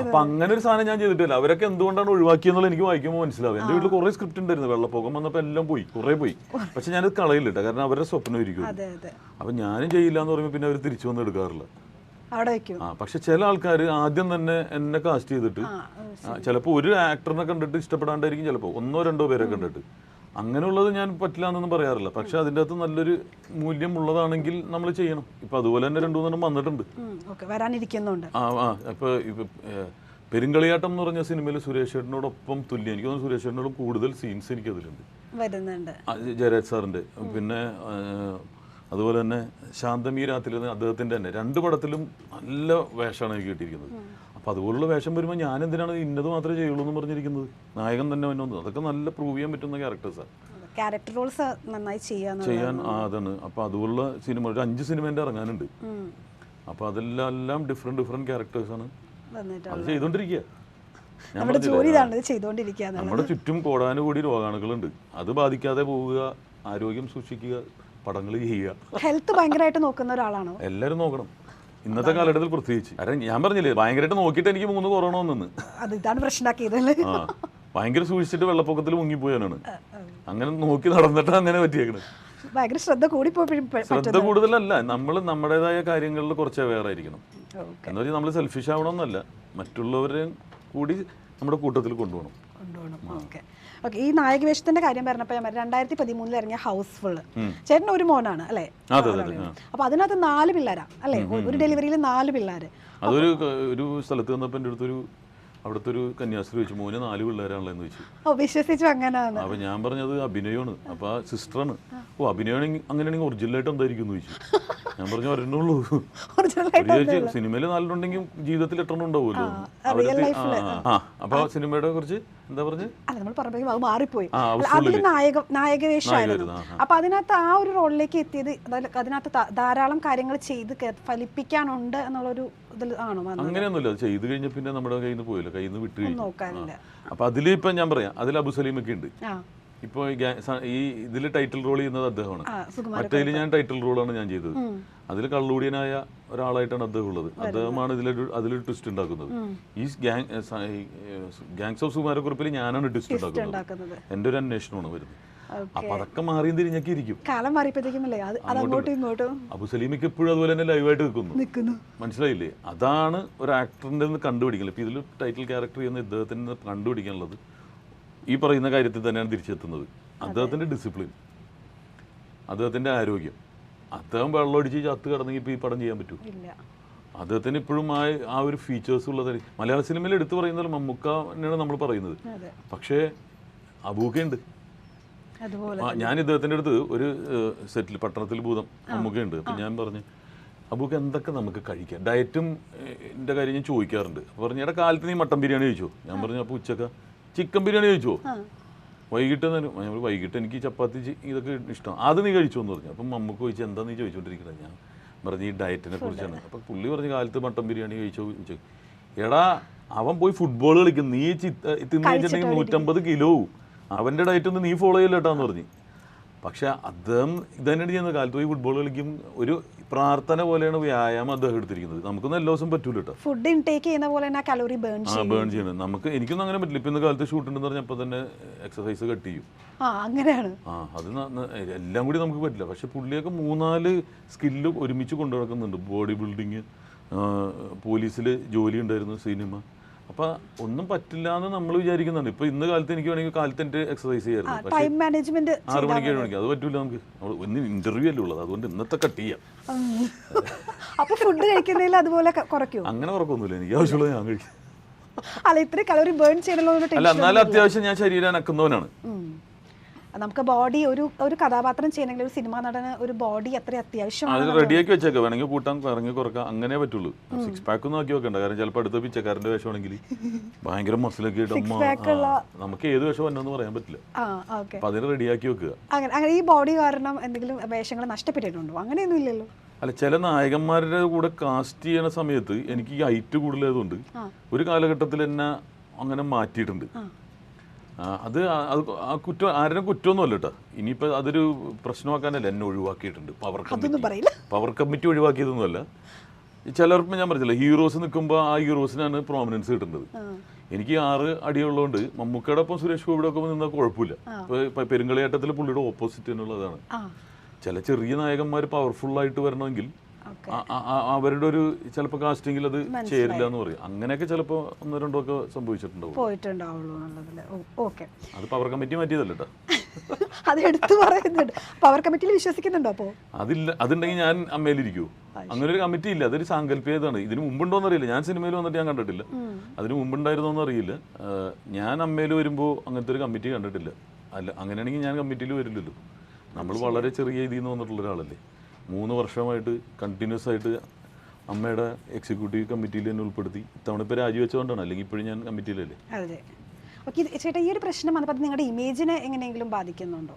അപ്പൊ അങ്ങനെ ഒരു സാധനം ഞാൻ ചെയ്തിട്ടില്ല. അവരൊക്കെ എന്തുകൊണ്ടാണ് ഒഴിവാക്കിയെന്നുള്ള എനിക്ക് വായിക്കുമ്പോൾ മനസ്സിലാവും. എൻ്റെ വീട്ടിൽ കുറേ സ്ക്രിപ്റ്റ് ഉണ്ടായിരുന്നു, വെള്ളപ്പൊക്കം വന്നപ്പോൾ എല്ലാം പോയി, കുറേ പോയി. പക്ഷെ ഞാനത് കളയില്ല, കാരണം അവരുടെ സ്വപ്നമായിരിക്കും. അപ്പൊ ഞാനും ചെയ്യില്ല എന്ന് പറയുമ്പോൾ പിന്നെ അവർ തിരിച്ചു വന്ന് എടുക്കാറില്ല. പക്ഷെ ചില ആൾക്കാർ ആദ്യം തന്നെ എന്നെ കാസ്റ്റ് ചെയ്തിട്ട് ചിലപ്പോൾ ഒരു ആക്ടറിനെ കണ്ടിട്ട് ഇഷ്ടപ്പെടാണ്ടായിരിക്കും, ചിലപ്പോൾ 1-2 പേരെ കണ്ടിട്ട്. അങ്ങനെയുള്ളത് ഞാൻ പറ്റില്ല എന്നൊന്നും പറയാറില്ല. പക്ഷെ അതിൻ്റെ അകത്ത് നല്ലൊരു മൂല്യം ഉള്ളതാണെങ്കിൽ നമ്മൾ ചെയ്യണം. ഇപ്പൊ അതുപോലെ തന്നെ 2-3 വന്നിട്ടുണ്ട്. ഇപ്പൊ പെരുങ്കളിയാട്ടം എന്ന് പറഞ്ഞ സിനിമയിൽ സുരേഷ് ചേട്ടനോടൊപ്പം തുല്യം, എനിക്ക് തോന്നുന്നു സുരേഷ് ചേട്ടനോടും കൂടുതൽ സീൻസ് എനിക്ക് അതിലുണ്ട്, ജയരാജ് സാറിന്റെ. പിന്നെ അതുപോലെ തന്നെ ശാന്തമീ രാത്രി അദ്ദേഹത്തിന്റെ തന്നെ 2 പടത്തിലും നല്ല വേഷമാണ് എനിക്ക് കിട്ടിയിരിക്കുന്നത്. അപ്പം അതുപോലുള്ള വേഷം വരുമ്പോൾ ഞാൻ എന്തിനാണ് ഇന്നത് മാത്രമേ ചെയ്യുള്ളൂ എന്ന് പറഞ്ഞിരിക്കുന്നത്? നായകൻ തന്നെ വന്നു, അതൊക്കെ നല്ല പ്രൂവ് ചെയ്യാൻ പറ്റുന്ന ക്യാരക്ടേഴ്സാണ്, ക്യാരക്ടർ റോൾസ് നന്നായി ചെയ്യാൻ. അതാണ്. അപ്പോൾ അതുപോലുള്ള സിനിമ ഒരു 5 സിനിമേൻ്റെ ഇറങ്ങാനുണ്ട്. അപ്പോൾ അതെല്ലാം ഡിഫറെൻറ്റ് ക്യാരക്ടേഴ്സാണ് അത് ചെയ്തുകൊണ്ടിരിക്കുക. നമ്മുടെ ചുറ്റും കോടാനുകൂടി രോഗാണുക്കളുണ്ട്, അത് ബാധിക്കാതെ പോവുക, ആരോഗ്യം സൂക്ഷിക്കുക, പടങ്ങൾ ചെയ്യുക. ഹെൽത്ത് ഭയങ്കരമായിട്ട് നോക്കുന്ന ഒരാളാണോ? എല്ലാവരും നോക്കണം, ഇന്നത്തെ കാലഘട്ടത്തിൽ പ്രത്യേകിച്ച്. കാരണം ഞാൻ പറഞ്ഞില്ലേ, ഭയങ്കരമായിട്ട് നോക്കിയിട്ട് എനിക്ക് 3 കൊറോണ വന്നെന്ന്. ഭയങ്കര സൂക്ഷിച്ചിട്ട് വെള്ളപ്പൊക്കത്തിൽ മുങ്ങിപ്പോയാണ്. അങ്ങനെ നോക്കി നടന്നിട്ട് അങ്ങനെ പറ്റിയേക്കണത്. ശ്രദ്ധ കൂടുതലല്ല, നമ്മൾ നമ്മുടേതായ കാര്യങ്ങളിൽ കുറച്ച് അവെയർ ആയിരിക്കണം. എന്ന് വെച്ചാൽ നമ്മൾ സെൽഫിഷ് ആവണമെന്നല്ല, മറ്റുള്ളവരെ കൂടി നമ്മുടെ കൂട്ടത്തിൽ കൊണ്ടുപോകണം. ഈ നായകവേഷത്തിന്റെ കാര്യം പറഞ്ഞപ്പോൾ ഞാൻ 2013 ഇറങ്ങിയ ഹൗസ്ഫുൾ, ചേട്ടൻ ഒരു മോനാണ് അല്ലേ? അപ്പൊ അതിനകത്ത് 4 പിള്ളേരാ അല്ലേ? ഒരു ഡെലിവറിയിൽ 4 പിള്ളേര്. ഒരു സ്ഥലത്ത് വന്നപ്പോൾ എൻ്റെ അടുത്തൊരു അവിടുത്തെ ഒരു കന്യാസ്ത്രീ ചോദിച്ചു, മോന് 4 പിള്ളേരാണല്ലോ എന്ന് ചോദിച്ചു. വിശ്വസിച്ചു അങ്ങനെയാണ്. അപ്പൊ ഞാൻ പറഞ്ഞത് അഭിനയമാണ്. അപ്പൊ ആ സിസ്റ്ററാണ്. അഭിനയമാണെങ്കിൽ അങ്ങനെയാണെങ്കിൽ ഒറിജിനലായിട്ട് എന്തായിരിക്കും എന്ന് ചോദിച്ചു. ഞാൻ പറഞ്ഞു ഒരെണ്ണുള്ളൂ. സിനിമയിൽ 4 ഉണ്ടെങ്കിൽ ജീവിതത്തിൽ 8 ഉണ്ടാവുമല്ലോ. അപ്പൊ സിനിമയുടെ കുറിച്ച് എന്താ പറഞ്ഞത്? മാറിപ്പോയി. നായകവേഷമായിരുന്നു. അപ്പൊ അതിനകത്ത് ആ ഒരു റോളിലേക്ക് എത്തിയത്, അതിനകത്ത് ധാരാളം കാര്യങ്ങൾ ചെയ്ത് ഫലിപ്പിക്കാനുണ്ട് എന്നുള്ളൊരു ഇതിൽ ആണോ? അങ്ങനെയൊന്നുമില്ല, അത് ചെയ്ത് കഴിഞ്ഞ പിന്നെ നമ്മുടെ കയ്യിൽ നിന്ന് പോയില്ല, കയ്യിൽ നിന്ന് വിട്ട് കഴിഞ്ഞു. അപ്പൊ അതിലിപ്പൊ ഞാൻ പറയാം, അതിൽ അബു സലീമൊക്കെ ഉണ്ട്. ഇപ്പൊ ഈ ഇതിൽ ടൈറ്റിൽ റോൾ ചെയ്യുന്നത് അദ്ദേഹമാണ്. മറ്റേതിൽ ഞാൻ ടൈറ്റിൽ റോളാണ് ഞാൻ ചെയ്തത്. അതിൽ കള്ളുകൂടിയനായ ഒരാളായിട്ടാണ് അദ്ദേഹം ഉള്ളത്. അദ്ദേഹമാണ് അതിലൊരു ട്വിസ്റ്റ് ഉണ്ടാക്കുന്നത്. ഈ ഗാങ്സ് ഓഫ് സുകുമാരക്കുറിപ്പിൽ ഞാനാണ് ട്വിസ്റ്റ് ഉണ്ടാക്കുന്നത്. എൻ്റെ ഒരു അന്വേഷണമാണ് വരുന്നത്. അപ്പൊ അതൊക്കെ മാറിയും തിരിഞ്ഞൊക്കെ ഇരിക്കും. അബു സലീമിക്ക് എപ്പോഴും അതുപോലെ തന്നെ ലൈവായിട്ട് നിൽക്കുന്നു. മനസ്സിലായില്ലേ? അതാണ് ഒരു ആക്ടറിന്റെ നിന്ന് കണ്ടുപിടിക്കുന്നത്. ഇപ്പൊ ഇതിൽ ടൈറ്റിൽ ക്യാരക്ടർ ചെയ്യുന്ന ഇദ്ദേഹത്തിന് കണ്ടുപിടിക്കാനുള്ളത് ഈ പറയുന്ന കാര്യത്തിൽ തന്നെയാണ് തിരിച്ചെത്തുന്നത്. അദ്ദേഹത്തിന്റെ ഡിസിപ്ലിൻ, അദ്ദേഹത്തിന്റെ ആരോഗ്യം. അദ്ദേഹം വെള്ളമടിച്ച് ചത്ത് കിടന്നെങ്കിൽ ഇപ്പൊ ഈ പടം ചെയ്യാൻ പറ്റൂ? അദ്ദേഹത്തിന് ഇപ്പോഴും ആ ഒരു ഫീച്ചേഴ്സ് ഉള്ളത്. മലയാള സിനിമയിൽ എടുത്തു പറയുന്നത് മമ്മൂക്കയാണ് നമ്മൾ പറയുന്നത്, പക്ഷേ അബൂക്കയുണ്ട്. ഞാൻ ഇദ്ദേഹത്തിൻ്റെ അടുത്ത് ഒരു സെറ്റിൽ പട്ടണത്തിൽ ഭൂതം മമ്മൂക്കയുണ്ട്. അപ്പം ഞാൻ പറഞ്ഞു, അബൂക്ക് എന്തൊക്കെ നമുക്ക് കഴിക്കാം, ഡയറ്റും എൻ്റെ കാര്യം ഞാൻ ചോദിക്കാറുണ്ട്. അപ്പോൾ പറഞ്ഞു, എടാ കാലത്ത് നീ മട്ടൻ ബിരിയാണി കഴിച്ചോ? ഞാൻ പറഞ്ഞു, അപ്പോൾ ഉച്ചക്ക ചിക്കൻ ബിരിയാണി കഴിച്ചോ? വൈകിട്ട് എനിക്ക് ചപ്പാത്തി ഇതൊക്കെ ഇഷ്ടം, അത് നീ കഴിച്ചോ എന്ന് പറഞ്ഞു. അപ്പം മമ്മൂക്ക് ചോദിച്ചു, എന്താ നീ ചോദിച്ചുകൊണ്ടിരിക്കുന്നത്? ഞാൻ പറഞ്ഞു, ഈ ഡയറ്റിനെ കുറിച്ചാണ്. അപ്പം പുള്ളി പറഞ്ഞു, കാലത്ത് മട്ടൻ ബിരിയാണി കഴിച്ചോ? എടാ അവൻ പോയി ഫുട്ബോൾ കളിക്കും, നീ തിന്നു വെച്ചിട്ടുണ്ടെങ്കിൽ 150 കിലോ, അവൻ്റെ ഡയറ്റ് ഒന്നും നീ ഫോളോ ചെയ്യില്ല കേട്ടാന്ന് പറഞ്ഞു. പക്ഷെ അദ്ദേഹം ഇതന്നെയാണ് ചെയ്യുന്നത്. കാലത്ത് പോയി ഫുട്ബോൾ കളിക്കും, ഒരു പ്രാർത്ഥന പോലെയാണ് വ്യായാമം അദ്ദേഹം എടുത്തിരിക്കുന്നത്. നമുക്കൊന്നും എല്ലാ ദിവസവും പറ്റൂല കേട്ടോ. ഫുഡ് ഇൻടേക്ക് ചെയ്യുന്ന പോലെ തന്നെ കലോറി ബേൺ ചെയ്യണം. എനിക്കൊന്നും അങ്ങനെ പറ്റില്ല. ഇപ്പൊ ഇന്ന് കാലത്ത് ഷൂട്ട് ഉണ്ടെന്ന് പറഞ്ഞപ്പോൾ തന്നെ എക്സസൈസ് കട്ട് ചെയ്യും. അങ്ങനെയാണ്. അത് എല്ലാം കൂടി നമുക്ക് പറ്റില്ല. പക്ഷെ പുള്ളിയൊക്കെ 3-4 സ്കില്ല് ഒരുമിച്ച് കൊണ്ടു നടക്കുന്നുണ്ട്. ബോഡി ബിൽഡിങ്, പോലീസിൽ ജോലി ഉണ്ടായിരുന്നു, സിനിമ. അപ്പൊ ഒന്നും പറ്റില്ല എന്ന് നമ്മൾ വിചാരിക്കുന്നുണ്ട്. ഇപ്പൊ ഇന്ന് കാലത്ത് എനിക്ക് വേണമെങ്കിൽ കാലത്ത് എന്റെ എക്സസൈസ് ചെയ്യായിരുന്നു. 6 മണിക്ക് 7 മണിക്ക് അത് പറ്റൂല നമുക്ക്. ഇന്ന് ഇന്റർവ്യൂ അല്ലേ ഉള്ളത്, അതുകൊണ്ട് ഇന്നത്തെ കട്ട് ചെയ്യാം. അപ്പൊ ഫുഡ് കഴിക്കുന്നതിൽ അതുപോലെ കുറയ്ക്കും? അങ്ങനെ കുറക്കൊന്നുമില്ല, എനിക്ക് ആവശ്യമുള്ളത് ഞാൻ കഴിക്കും. അല്ല, ഇത്ര കലോറി ബേൺ ചെയ്യണല്ലോ. അല്ല, എന്നാലും അത്യാവശ്യം ഞാൻ ശരീരം അനക്കുന്നവനാണ്. നമുക്ക് ബോഡി ഒരു കഥാപാത്രം ചെയ്യണമെങ്കിൽ ഒരു സിനിമാ നടന് ഒരു ബോഡി അത്ര അത്യാവശ്യമാണ്. അത് റെഡിയാക്കി വെച്ചേക്കാം, വേണമെങ്കിൽ കൂട്ടാൻ ഇറങ്ങി കുറക്കാം, അങ്ങനെ പറ്റുള്ളൂ. 6 പാക്ക് ഒന്നും ആക്കി വെക്കണ്ട. കാരണം ചിലപ്പോൾ അടുത്ത പിച്ചക്കാരന്റെ വേഷമാണെങ്കിൽ ഭയങ്കര മസിലൊക്കെ ഇട്ട് നമുക്ക് ഏത് വേഷം വന്നെന്ന് പറയാൻ പറ്റില്ല. അപ്പൊ അതിന് റെഡിയാക്കി വെക്കുക. അങ്ങനെ ഈ ബോഡി കാരണം എന്തെങ്കിലും വേഷങ്ങൾ നഷ്ടപ്പെട്ടിട്ടുണ്ടോ? അങ്ങനെയൊന്നും ഇല്ലല്ലോ. അല്ല, ചില നായകന്മാരുടെ കൂടെ കാസ്റ്റ് ചെയ്യുന്ന സമയത്ത് എനിക്ക് ഈ ഹൈറ്റ് കൂടുതലായതുകൊണ്ട് ഒരു കാലഘട്ടത്തിൽ എന്നെ അങ്ങനെ മാറ്റിയിട്ടുണ്ട്. അത് ആ കുറ്റം ആരുടെ കുറ്റമൊന്നുമല്ല കേട്ടോ. ഇനിയിപ്പോൾ അതൊരു പ്രശ്നമാക്കാനല്ല എന്നെ ഒഴിവാക്കിയിട്ടുണ്ട്. Power committee ഒഴിവാക്കിയതൊന്നുമല്ല. ചിലർക്കും ഞാൻ പറഞ്ഞില്ല, ഹീറോസ് നിൽക്കുമ്പോൾ ആ ഹീറോസിനാണ് പ്രോമിനൻസ് കിട്ടുന്നത്. എനിക്ക് 6 അടിയുള്ളതുകൊണ്ട് മമ്മൂക്കയുടെ ഒപ്പം സുരേഷ് ഗോപിയുടെ ഒപ്പം നിന്നാൽ കുഴപ്പമില്ല. ഇപ്പോൾ പെരുങ്കളിയാട്ടത്തിൽ പുള്ളിയുടെ ഓപ്പോസിറ്റ് എന്നുള്ളതാണ്. ചില ചെറിയ നായകന്മാർ പവർഫുള്ളായിട്ട് വരണമെങ്കിൽ അവരുടെ ഒരു ചിലപ്പോൾ കാസ്റ്റിംഗിൽ അത് ചേരില്ല എന്ന് പറയും. അങ്ങനെയൊക്കെ ചിലപ്പോൾ 1-2 ഒക്കെ സംഭവിച്ചിട്ടുണ്ടാവും. അത് പവർ കമ്മിറ്റി മാറ്റിയതല്ല കേട്ടോ. അത് എടുത്തു പറയുന്നുണ്ട്. പവർ കമ്മിറ്റിയിൽ വിശ്വസിക്കുന്നുണ്ടോ? അപ്പോൾ അതുണ്ടെങ്കിൽ ഞാൻ അമ്മയിലിരിക്കൂ. അങ്ങനെ ഒരു കമ്മിറ്റി ഇല്ല, അതൊരു സാങ്കല്പികതാണ്. ഇതിന് മുമ്പുണ്ടോന്ന് അറിയില്ല, ഞാൻ സിനിമയിൽ വന്നിട്ട് ഞാൻ കണ്ടിട്ടില്ല. അതിന് മുമ്പുണ്ടായിരുന്നോന്ന് അറിയില്ല. ഞാൻ അമ്മയിൽ വരുമ്പോൾ അങ്ങനത്തെ ഒരു കമ്മിറ്റി കണ്ടിട്ടില്ല. അല്ല, അങ്ങനെയാണെങ്കിൽ ഞാൻ കമ്മിറ്റിയിൽ വരില്ലല്ലോ. നമ്മൾ വളരെ ചെറിയ രീതിയിൽ നിന്ന് വന്നിട്ടുള്ള ഒരാളല്ലേ. 3 വർഷമായിട്ട് കണ്ടിന്യൂസ് ആയിട്ട് അമ്മയുടെ എക്സിക്യൂട്ടീവ് കമ്മിറ്റിയിൽ തന്നെ ഉൾപ്പെടുത്തി. ഇത്തവണ ഇപ്പോൾ രാജിവെച്ചുകൊണ്ടാണ്, അല്ലെങ്കിൽ ഇപ്പോഴും ഞാൻ കമ്മിറ്റിയിലല്ലേ. അതെ. ചേട്ടാ, ഈ ഒരു പ്രശ്നം വന്നപ്പോൾ നിങ്ങളുടെ ഇമേജിനെ എങ്ങനെയെങ്കിലും ബാധിക്കുന്നുണ്ടോ?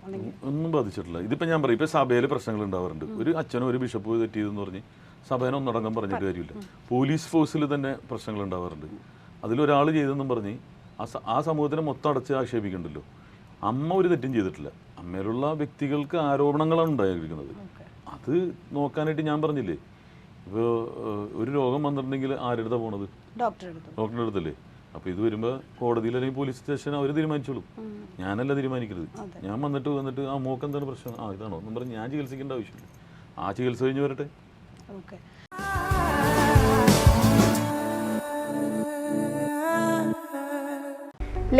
ഒന്നും ബാധിച്ചിട്ടില്ല. ഇതിപ്പോൾ ഞാൻ പറയും, ഇപ്പോൾ സഭയിൽ പ്രശ്നങ്ങൾ ഉണ്ടാവാറുണ്ട്. ഒരു അച്ഛനോ ഒരു ബിഷപ്പ് തെറ്റിയതെന്ന് പറഞ്ഞ് സഭേനെ ഒന്നടങ്കം പറഞ്ഞിട്ട് കാര്യമില്ല. പോലീസ് ഫോഴ്സിൽ തന്നെ പ്രശ്നങ്ങൾ ഉണ്ടാവാറുണ്ട്. അതിലൊരാൾ ചെയ്തെന്നും പറഞ്ഞ് ആ സമൂഹത്തിനെ മൊത്തം അടച്ച് ആക്ഷേപിക്കണ്ടല്ലോ. അമ്മ ഒരു തെറ്റും ചെയ്തിട്ടില്ല. അമ്മയിലുള്ള വ്യക്തികൾക്ക് ആരോപണങ്ങളാണ് ഉണ്ടായിരിക്കുന്നത്. അത് നോക്കാനായിട്ട് ഞാൻ പറഞ്ഞില്ലേ, ഇപ്പോൾ ഒരു രോഗം വന്നിട്ടുണ്ടെങ്കിൽ ആരെടുത്താണ് പോണത്? ഡോക്ടറുടെ അടുത്തല്ലേ. അപ്പോൾ ഇത് വരുമ്പോൾ കോടതിയിൽ അല്ലെങ്കിൽ പോലീസ് സ്റ്റേഷൻ അവർ തീരുമാനിച്ചോളും, ഞാനല്ല തീരുമാനിക്കരുത്. ഞാൻ വന്നിട്ട് ആ മോക്ക് എന്താണ് പ്രശ്നം, ഇതാണോ എന്നും പറഞ്ഞ് ഞാൻ ചികിത്സിക്കേണ്ട ആവശ്യമില്ല. ആ ചികിത്സ കഴിഞ്ഞ് വരട്ടെ.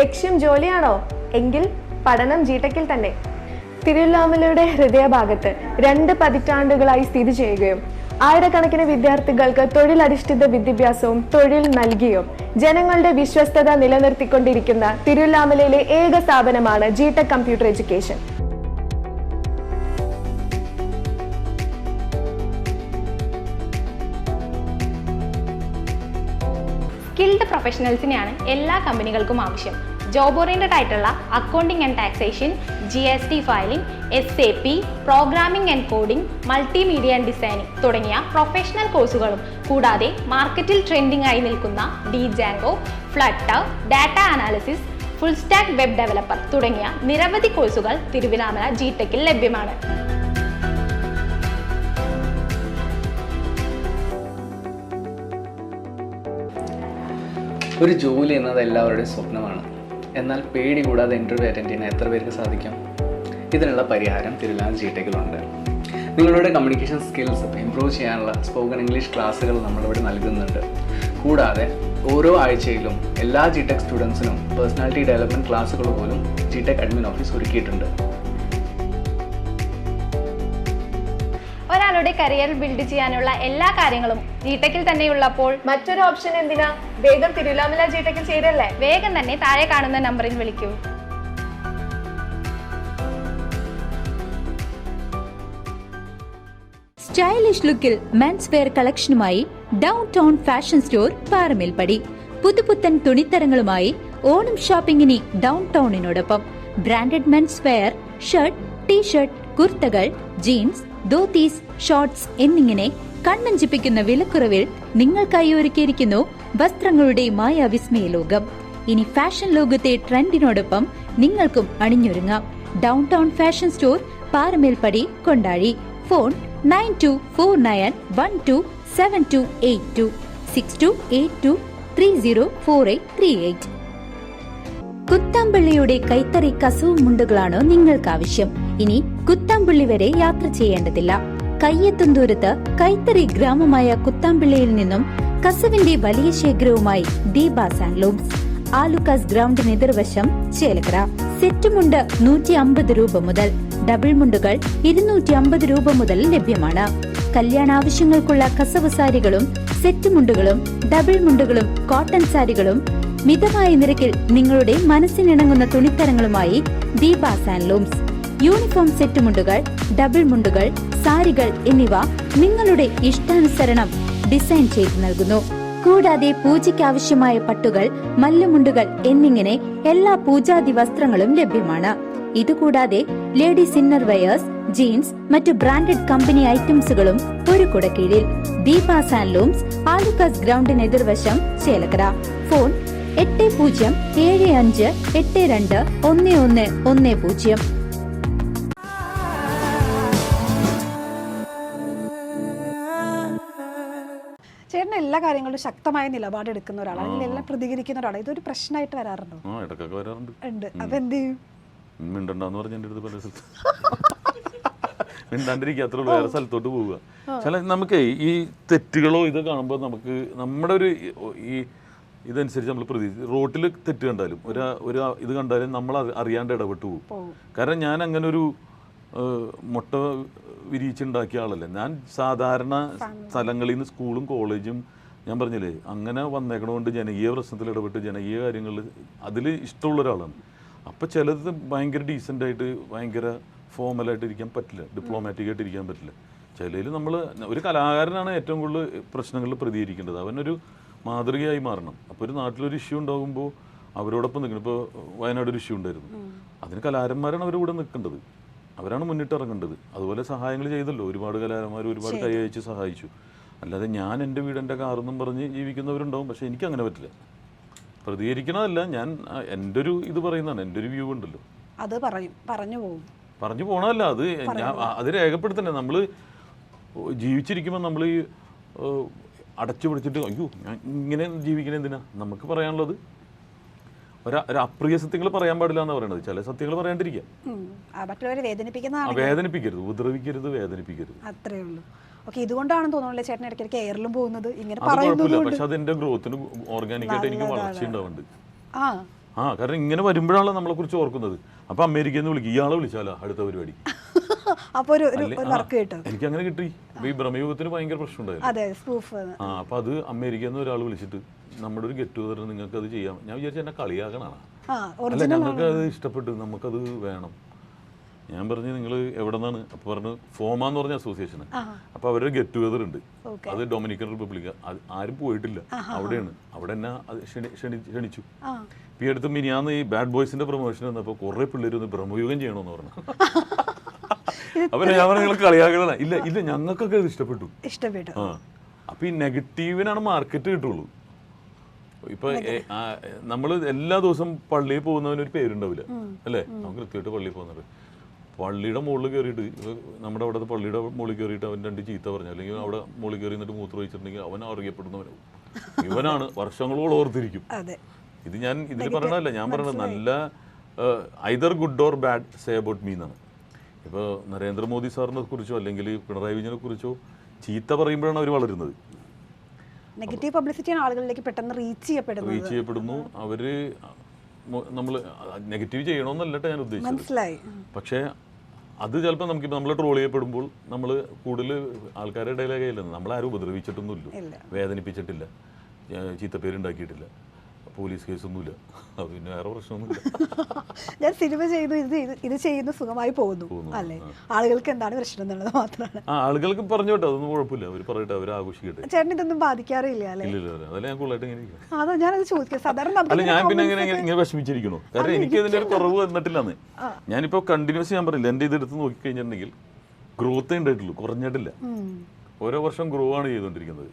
ലക്ഷ്യം ജോലിയാണോ? എങ്കിൽ പഠനം ജിടെക്കിൽ തന്നെ. തിരുവല്ലാമലയുടെ ഹൃദയഭാഗത്ത് 2 പതിറ്റാണ്ടുകളായി സ്ഥിതി ചെയ്യുകയും ആയിരക്കണക്കിന് വിദ്യാർത്ഥികൾക്ക് തൊഴിലധിഷ്ഠിത വിദ്യാഭ്യാസവും തൊഴിൽ നൽകിയും ജനങ്ങളുടെ വിശ്വസ്തത നിലനിർത്തിക്കൊണ്ടിരിക്കുന്ന തിരുവല്ലാമലയിലെ ഏക സ്ഥാപനമാണ് ജിടെക് കമ്പ്യൂട്ടർ എഡ്യൂക്കേഷൻ. സ്കിൽഡ് പ്രൊഫഷണൽസിനെയാണ് എല്ലാ കമ്പനികൾക്കും ആവശ്യം. ജോബ് ഓറിയന്റഡ് ആയിട്ടുള്ള accounting and taxation, GST filing, SAP, programming and coding, multimedia and designing തുടങ്ങിയ പ്രൊഫഷണൽ കോഴ്സുകളും കൂടാതെ മാർക്കറ്റിൽ ട്രെൻഡിംഗ് ആയി നിൽക്കുന്ന Django, Flutter, data analysis, full stack web developer തുടങ്ങിയ നിരവധി കോഴ്സുകൾ തിരുവല്ലാമല ജിടെക്കിൽ ലഭ്യമാണ്. ഒരു ജോലി എന്നത് എല്ലാവരുടെയും സ്വപ്നമാണ്. എന്നാൽ പേടി കൂടാതെ ഇൻ്റർവ്യൂ അറ്റൻഡ് ചെയ്യാൻ എത്ര പേർക്ക് സാധിക്കും? ഇതിനുള്ള പരിഹാരം തിരുവല്ലാമല ജിടെക്കിലുണ്ട്. നിങ്ങളുടെ കമ്മ്യൂണിക്കേഷൻ സ്കിൽസ് ഇംപ്രൂവ് ചെയ്യാനുള്ള സ്പോക്കൺ ഇംഗ്ലീഷ് ക്ലാസ്സുകൾ നമ്മളിവിടെ നൽകുന്നുണ്ട്. കൂടാതെ ഓരോ ആഴ്ചയിലും എല്ലാ ജിടെക് സ്റ്റുഡൻസിനും പേഴ്സണാലിറ്റി ഡെവലപ്മെൻറ്റ് ക്ലാസ്സുകൾ പോലും ജിടെക് അഡ്മിൻ ഓഫീസ് ഒരുക്കിയിട്ടുണ്ട്. ഒരാളുടെ കരിയർ ബിൽഡ് ചെയ്യാനുള്ള എല്ലാ കാര്യങ്ങളും ജിടെക്കിൽ തന്നെയുള്ളപ്പോൾ മറ്റൊരു ഓപ്ഷൻ എന്തിനാ? വേഗം തിരുവല്ലാമല ജിടെക്കിൽ ചേരല്ലേ. വേഗം തന്നെ താഴെ കാണുന്ന നമ്പറിൽ വിളിക്കൂ. സ്റ്റൈലിഷ് ലുക്കിൽ മെൻസ് വെയർ കളക്ഷനുമായി down town fashion store Paramelpadi. പുതുപുത്തൻ തുണിത്തരങ്ങളുമായി ഓണം ഷോപ്പിംഗിന് ഡൗൺ ടൗണിനോടൊപ്പം branded men's wear, shirt, t-shirt, കുർത്തകൾ, ജീൻസ്, ധോത്തീസ്, ഷോർട്സ് എന്നിങ്ങനെ കണ്ണഞ്ചിപ്പിക്കുന്ന വിലക്കുറവിൽ നിങ്ങൾക്കായി ഒരുക്കിയിരിക്കുന്നു വസ്ത്രങ്ങളുടെ മായാവിസ്മയ ലോകം. ഇനി ഫാഷൻ ലോകത്തെ ട്രെൻഡിനോടൊപ്പം നിങ്ങൾക്കും അണിഞ്ഞൊരുങ്ങാം. Down town fashion store പാറമേൽപ്പടി Kondazhy. Phone 9249127282 6282304838. കുത്താമ്പള്ളിയുടെ കൈത്തറി കസവ് മുണ്ടുകളാണോ നിങ്ങൾക്ക് ആവശ്യം? ഇനി കുത്താമ്പള്ളി വരെ യാത്ര ചെയ്യേണ്ടതില്ല. കയ്യെത്തും ദൂരത്ത് കൈത്തറി ഗ്രാമമായ കുത്താമ്പള്ളിയിൽ നിന്നും കസവിന്റെ വലിയ ശേഖരവുമായി ദീപാസ് ആൻഡ് ലൂംസ്. ആലുക്കാസ് ഗ്രൗണ്ടിന് എതിർവശം ചേലക്കര. സെറ്റ് മുണ്ട് 150 രൂപ മുതൽ, ഡബിൾ മുണ്ടുകൾ 250 രൂപ മുതൽ ലഭ്യമാണ്. കല്യാണ ആവശ്യങ്ങൾക്കുള്ള കസവ് സാരികളും സെറ്റ് മുണ്ടുകളും ഡബിൾ മുണ്ടുകളും കോട്ടൺ സാരികളും മിതമായ നിരക്കിൽ നിങ്ങളുടെ മനസ്സിനിണങ്ങുന്ന തുണിത്തരങ്ങളുമായി Deepas and looms. Uniform set മുണ്ടുകൾ, ഡബിൾ മുണ്ടുകൾ, സാരികൾ എന്നിവ നിങ്ങളുടെ ഇഷ്ടാനുസരണം ഡിസൈൻ ചെയ്ത് നൽകുന്നു. കൂടാതെ പൂജയ്ക്ക് ആവശ്യമായ പട്ടുകൾ, മല്ലുമുണ്ടുകൾ എന്നിങ്ങനെ എല്ലാ പൂജാതി വസ്ത്രങ്ങളും ലഭ്യമാണ്. ഇതുകൂടാതെ ലേഡീസ് ഇന്നർ വെയേഴ്സ്, ജീൻസ്, മറ്റു ബ്രാൻഡഡ് കമ്പനി ഐറ്റംസുകളും ഒരു കുടക്കീഴിൽ. ദീപാസ് ആൻഡ് ലൂംസ്, ആലുക്കാസ് ഗ്രൗണ്ടിന് എതിർവശം ചേലക്കര. ഫോൺ 8075821110. ചേട്ടൻ എല്ലാ കാര്യങ്ങളിലും ശക്തമായ നിലപാടെടുക്കുന്ന ഒരാളാണ്, അല്ലെങ്കിൽ എല്ലാം പ്രതികരിക്കുന്ന ഒരാളാണ്. ഇതൊരു പ്രശ്നമായിട്ട് വരാറുണ്ടോ? ഇടക്കൊക്കെ വരാറുണ്ട്. ഉണ്ട്. അപ്പൊ എന്ത് ചെയ്യും? മിണ്ടണ്ടെന്ന് പറഞ്ഞ എൻ്റെ അടുത്ത് പല സ്ഥലത്ത് മിണ്ടാണ്ടിരിക്കുക, അത്ര വേറെ സ്ഥലത്തോട്ട് പോവുക. ചില നമുക്ക് ഈ തെറ്റുകളോ ഇത് കാണുമ്പോൾ നമുക്ക് നമ്മുടെ ഒരു ഈ ഇതനുസരിച്ച് നമ്മൾ റോട്ടിൽ തെറ്റ് കണ്ടാലും ഒരു ഇത് കണ്ടാലും നമ്മൾ അറിയാണ്ട് ഇടപെട്ട് പോകും. കാരണം ഞാൻ അങ്ങനെ ഒരു മുട്ട വിരിയിച്ചുണ്ടാക്കിയ ആളല്ല. ഞാൻ സാധാരണ സ്ഥലങ്ങളിൽ നിന്ന് സ്കൂളും കോളേജും ഞാൻ പറഞ്ഞില്ലേ അങ്ങനെ വന്നേക്കണോണ്ട് ജനകീയ പ്രശ്നത്തിൽ ഇടപെട്ട് ജനകീയ കാര്യങ്ങളിൽ അതിൽ ഇഷ്ടമുള്ള ഒരാളാണ്. അപ്പോൾ ചിലത് ഭയങ്കര ഡീസൻ്റായിട്ട് ഭയങ്കര ഫോമലായിട്ട് ഇരിക്കാൻ പറ്റില്ല, ഡിപ്ലോമാറ്റിക്കായിട്ട് ഇരിക്കാൻ പറ്റില്ല. ചിലയിൽ നമ്മൾ ഒരു കലാകാരനാണ് ഏറ്റവും കൂടുതൽ പ്രശ്നങ്ങളിൽ പ്രതികരിക്കേണ്ടത്. അവനൊരു മാതൃകയായി മാറണം. അപ്പോൾ ഒരു നാട്ടിലൊരു ഇഷ്യൂ ഉണ്ടാകുമ്പോൾ അവരോടൊപ്പം നിൽക്കണം. ഇപ്പോൾ വയനാട് ഒരു ഇഷ്യൂ ഉണ്ടായിരുന്നു, അതിന് കലാകാരന്മാരാണ് അവരുടെ കൂടെ നിൽക്കേണ്ടത്, അവരാണ് മുന്നിട്ടിറങ്ങേണ്ടത്. അതുപോലെ സഹായങ്ങൾ ചെയ്തല്ലോ, ഒരുപാട് കലാകാരന്മാർ ഒരുപാട് കൈ അയച്ച് സഹായിച്ചു. അല്ലാതെ ഞാൻ എൻ്റെ വീട് എൻ്റെ കാറെന്നും പറഞ്ഞ് ജീവിക്കുന്നവരുണ്ടാവും. പക്ഷേ എനിക്കങ്ങനെ പറ്റില്ല. പ്രതികരിക്കണമല്ല, ഞാൻ എൻ്റെ ഒരു ഇത് പറയുന്നതാണ്, എൻ്റെ ഒരു വ്യൂ ഉണ്ടല്ലോ, അത് പറഞ്ഞു പോകണമല്ല, അത് രേഖപ്പെടുത്തണ്ടേ. നമ്മൾ ജീവിച്ചിരിക്കുമ്പോൾ നമ്മൾ ഈ അടച്ചു പിടിച്ചിട്ട് അയ്യോ ഞാൻ ഇങ്ങനെ ജീവിക്കണ എന്തിനാ? നമുക്ക് പറയാനുള്ളത് ഒരു അപ്രിയ സത്യങ്ങൾ പറയാൻ പാടില്ല എന്ന് പറയുന്നത്. ചില സത്യങ്ങൾ പറയാണ്ടിരിക്കുക, വേദനിപ്പിക്കരുത്, ഉപദ്രവിക്കരുത്, വേദനിപ്പിക്കരുത്, അത്രേ ഉള്ളൂ. ഓക്കെ, ഇതുകൊണ്ടാണെന്ന് തോന്നുന്നില്ല ചേട്ടൻ ഇടയ്ക്കിടയ്ക്ക് എയറിലും പോകുന്നത്? ഇങ്ങനെ കുഴപ്പമില്ല, പക്ഷെ അതെന്റെ ഗ്രോത്തിന് ഓർഗാനിക്കായിട്ട് എനിക്ക് വളർച്ച ഉണ്ടാവുന്നുണ്ട്. കാരണം ഇങ്ങനെ വരുമ്പോഴാണല്ലോ നമ്മളെ കുറിച്ച് ഓർക്കുന്നത്. അപ്പൊ അമേരിക്കയിൽ നിന്ന് വിളിക്കും, ഇയാളെ വിളിച്ചാലോ അടുത്ത പരിപാടി. എനിക്ക് അങ്ങനെ കിട്ടി. ഈ ബ്രഹ്മയുഗത്തിന് ഭയങ്കര പ്രശ്നം ഉണ്ടായിരുന്നു. അപ്പൊ അത് അമേരിക്കയിൽ നിന്ന് ഒരാൾ വിളിച്ചിട്ട് നമ്മുടെ ഒരു ഗെറ്റ് ടുഗദർ നിങ്ങൾക്ക് അത് ചെയ്യാം. ഞാൻ വിചാരിച്ചു എന്നെ കളിയാക്കണാണ്. അല്ല, ഞങ്ങൾക്ക് അത് ഇഷ്ടപ്പെട്ടു, നമുക്കത് വേണം. ഞാൻ പറഞ്ഞു നിങ്ങൾ എവിടെ നിന്നാണ്? അപ്പോൾ പറഞ്ഞു ഫോമ എന്ന് പറഞ്ഞ അസോസിയേഷന്. അപ്പോൾ അവരുടെ ഗെറ്റ് ടുഗദർ ഉണ്ട്, അത് ഡൊമിനിക്കൻ റിപ്പബ്ലിക്ക. ആരും പോയിട്ടില്ല, അവിടെയാണ്. അവിടെ എന്നെ ക്ഷണിച്ചു. ഈ അടുത്ത് മിനിയാന്ന് ഈ ബാഡ് ബോയ്സിന്റെ പ്രൊമോഷൻ വന്നപ്പോൾ കുറേ പിള്ളേർ ഒന്ന് ബ്രഹ്മയുഗം ചെയ്യണമെന്ന് പറഞ്ഞു. അപ്പൊ ഞാൻ പറഞ്ഞു നിങ്ങൾ കളിയാക്കണ. ഇല്ല ഞങ്ങൾക്കൊക്കെ ഇത് ഇഷ്ടപ്പെട്ടു. അപ്പൊ ഈ നെഗറ്റീവിനാണ് മാർക്കറ്റ് കിട്ടുള്ളൂ. ഇപ്പൊ നമ്മൾ എല്ലാ ദിവസവും പള്ളിയിൽ പോകുന്നവനൊരു പേരുണ്ടാവില്ല അല്ലേ? നമുക്ക് കൃത്യമായിട്ട് പള്ളിയിൽ പോകുന്നത് പള്ളിയുടെ മുകളിൽ കയറിയിട്ട് നമ്മുടെ അവിടുത്തെ പള്ളിയുടെ മുകളിൽ കയറിയിട്ട് അവൻ രണ്ട് ചീത്ത പറഞ്ഞു, അല്ലെങ്കിൽ അവിടെ മുകളിൽ കയറി എന്നിട്ട് മൂത്രം ഒഴിച്ചിട്ടുണ്ടെങ്കിൽ അവൻ അറിയപ്പെടുന്നവനാവും. ഇവനാണ് വർഷങ്ങളോളം ഓർത്തിരിക്കും. ഇത് ഞാൻ ഇതിൽ പറയണതല്ല, ഞാൻ പറയണത് നല്ല either good or bad say about me എന്നാണ്. ഇപ്പോൾ നരേന്ദ്രമോദി സാറിനെ കുറിച്ചോ അല്ലെങ്കിൽ പിണറായി വിജയനെ കുറിച്ചോ ചീത്ത പറയുമ്പോഴാണ് അവർ വളരുന്നത്. നെഗറ്റീവ് പബ്ലിസിറ്റിയാണ് ആളുകളിലേക്ക് പെട്ടെന്ന് റീച്ച് ചെയ്യപ്പെടുന്നു. അവര് നമ്മൾ നെഗറ്റീവ് ചെയ്യണമെന്നല്ല ഞാൻ ഉദ്ദേശിച്ചത്. പക്ഷേ അത് ചിലപ്പോൾ നമുക്ക് നമ്മളെ ട്രോൾ ചെയ്യപ്പെടുമ്പോൾ നമ്മൾ കൂടുതൽ ആൾക്കാരുടെ ഇടയിലേക്കല്ല, നമ്മളാരും ഉപദ്രവിച്ചിട്ടൊന്നുമില്ല, വേദനിപ്പിച്ചിട്ടില്ല, ചീത്തപ്പേരുണ്ടാക്കിയിട്ടില്ല, പോലീസ് കേസൊന്നുമില്ല, പിന്നെ വേറെ പ്രശ്നമൊന്നുമില്ല. ഞാൻ സിനിമ ചെയ്തു, ഇത് ചെയ്യുന്നു, സുഖമായി പോകുന്നു അല്ലേ? ആളുകൾക്ക് എന്താണ് പ്രശ്നം എന്നുള്ളത് മാത്രമാണ്. ആളുകൾക്ക് പറഞ്ഞോട്ടെ, അതൊന്നും കുഴപ്പമില്ല, അവർ പറയട്ടെ, അവർ ആഘോഷിക്കട്ടെ. ചേട്ടൻ ഇതൊന്നും ബാധിക്കാറില്ല അല്ലേ? ഇല്ല, അതല്ല ഞാൻ കൂടുതലായിട്ട് ഇങ്ങനെ. അതാ ഞാനത് ചോദിക്കാം. സാധാരണ അല്ല, ഞാൻ പിന്നെ ഇങ്ങനെ വിഷമിച്ചിരിക്കണോ? കാരണം എനിക്ക് ഇതിന്റെ ഒരു കുറവ് വന്നിട്ടില്ലെന്ന്. ഞാനിപ്പോ കണ്ടിന്യൂസ് ഞാൻ പറയില്ല, എന്റെ ഇതെടുത്ത് നോക്കിക്കഴിഞ്ഞിട്ടുണ്ടെങ്കിൽ ഗ്രോത്തേ ഉണ്ടായിട്ടുള്ളൂ, കുറഞ്ഞിട്ടില്ല. ഓരോ വർഷം ഗ്രോ ആണ് ചെയ്തുകൊണ്ടിരിക്കുന്നത്.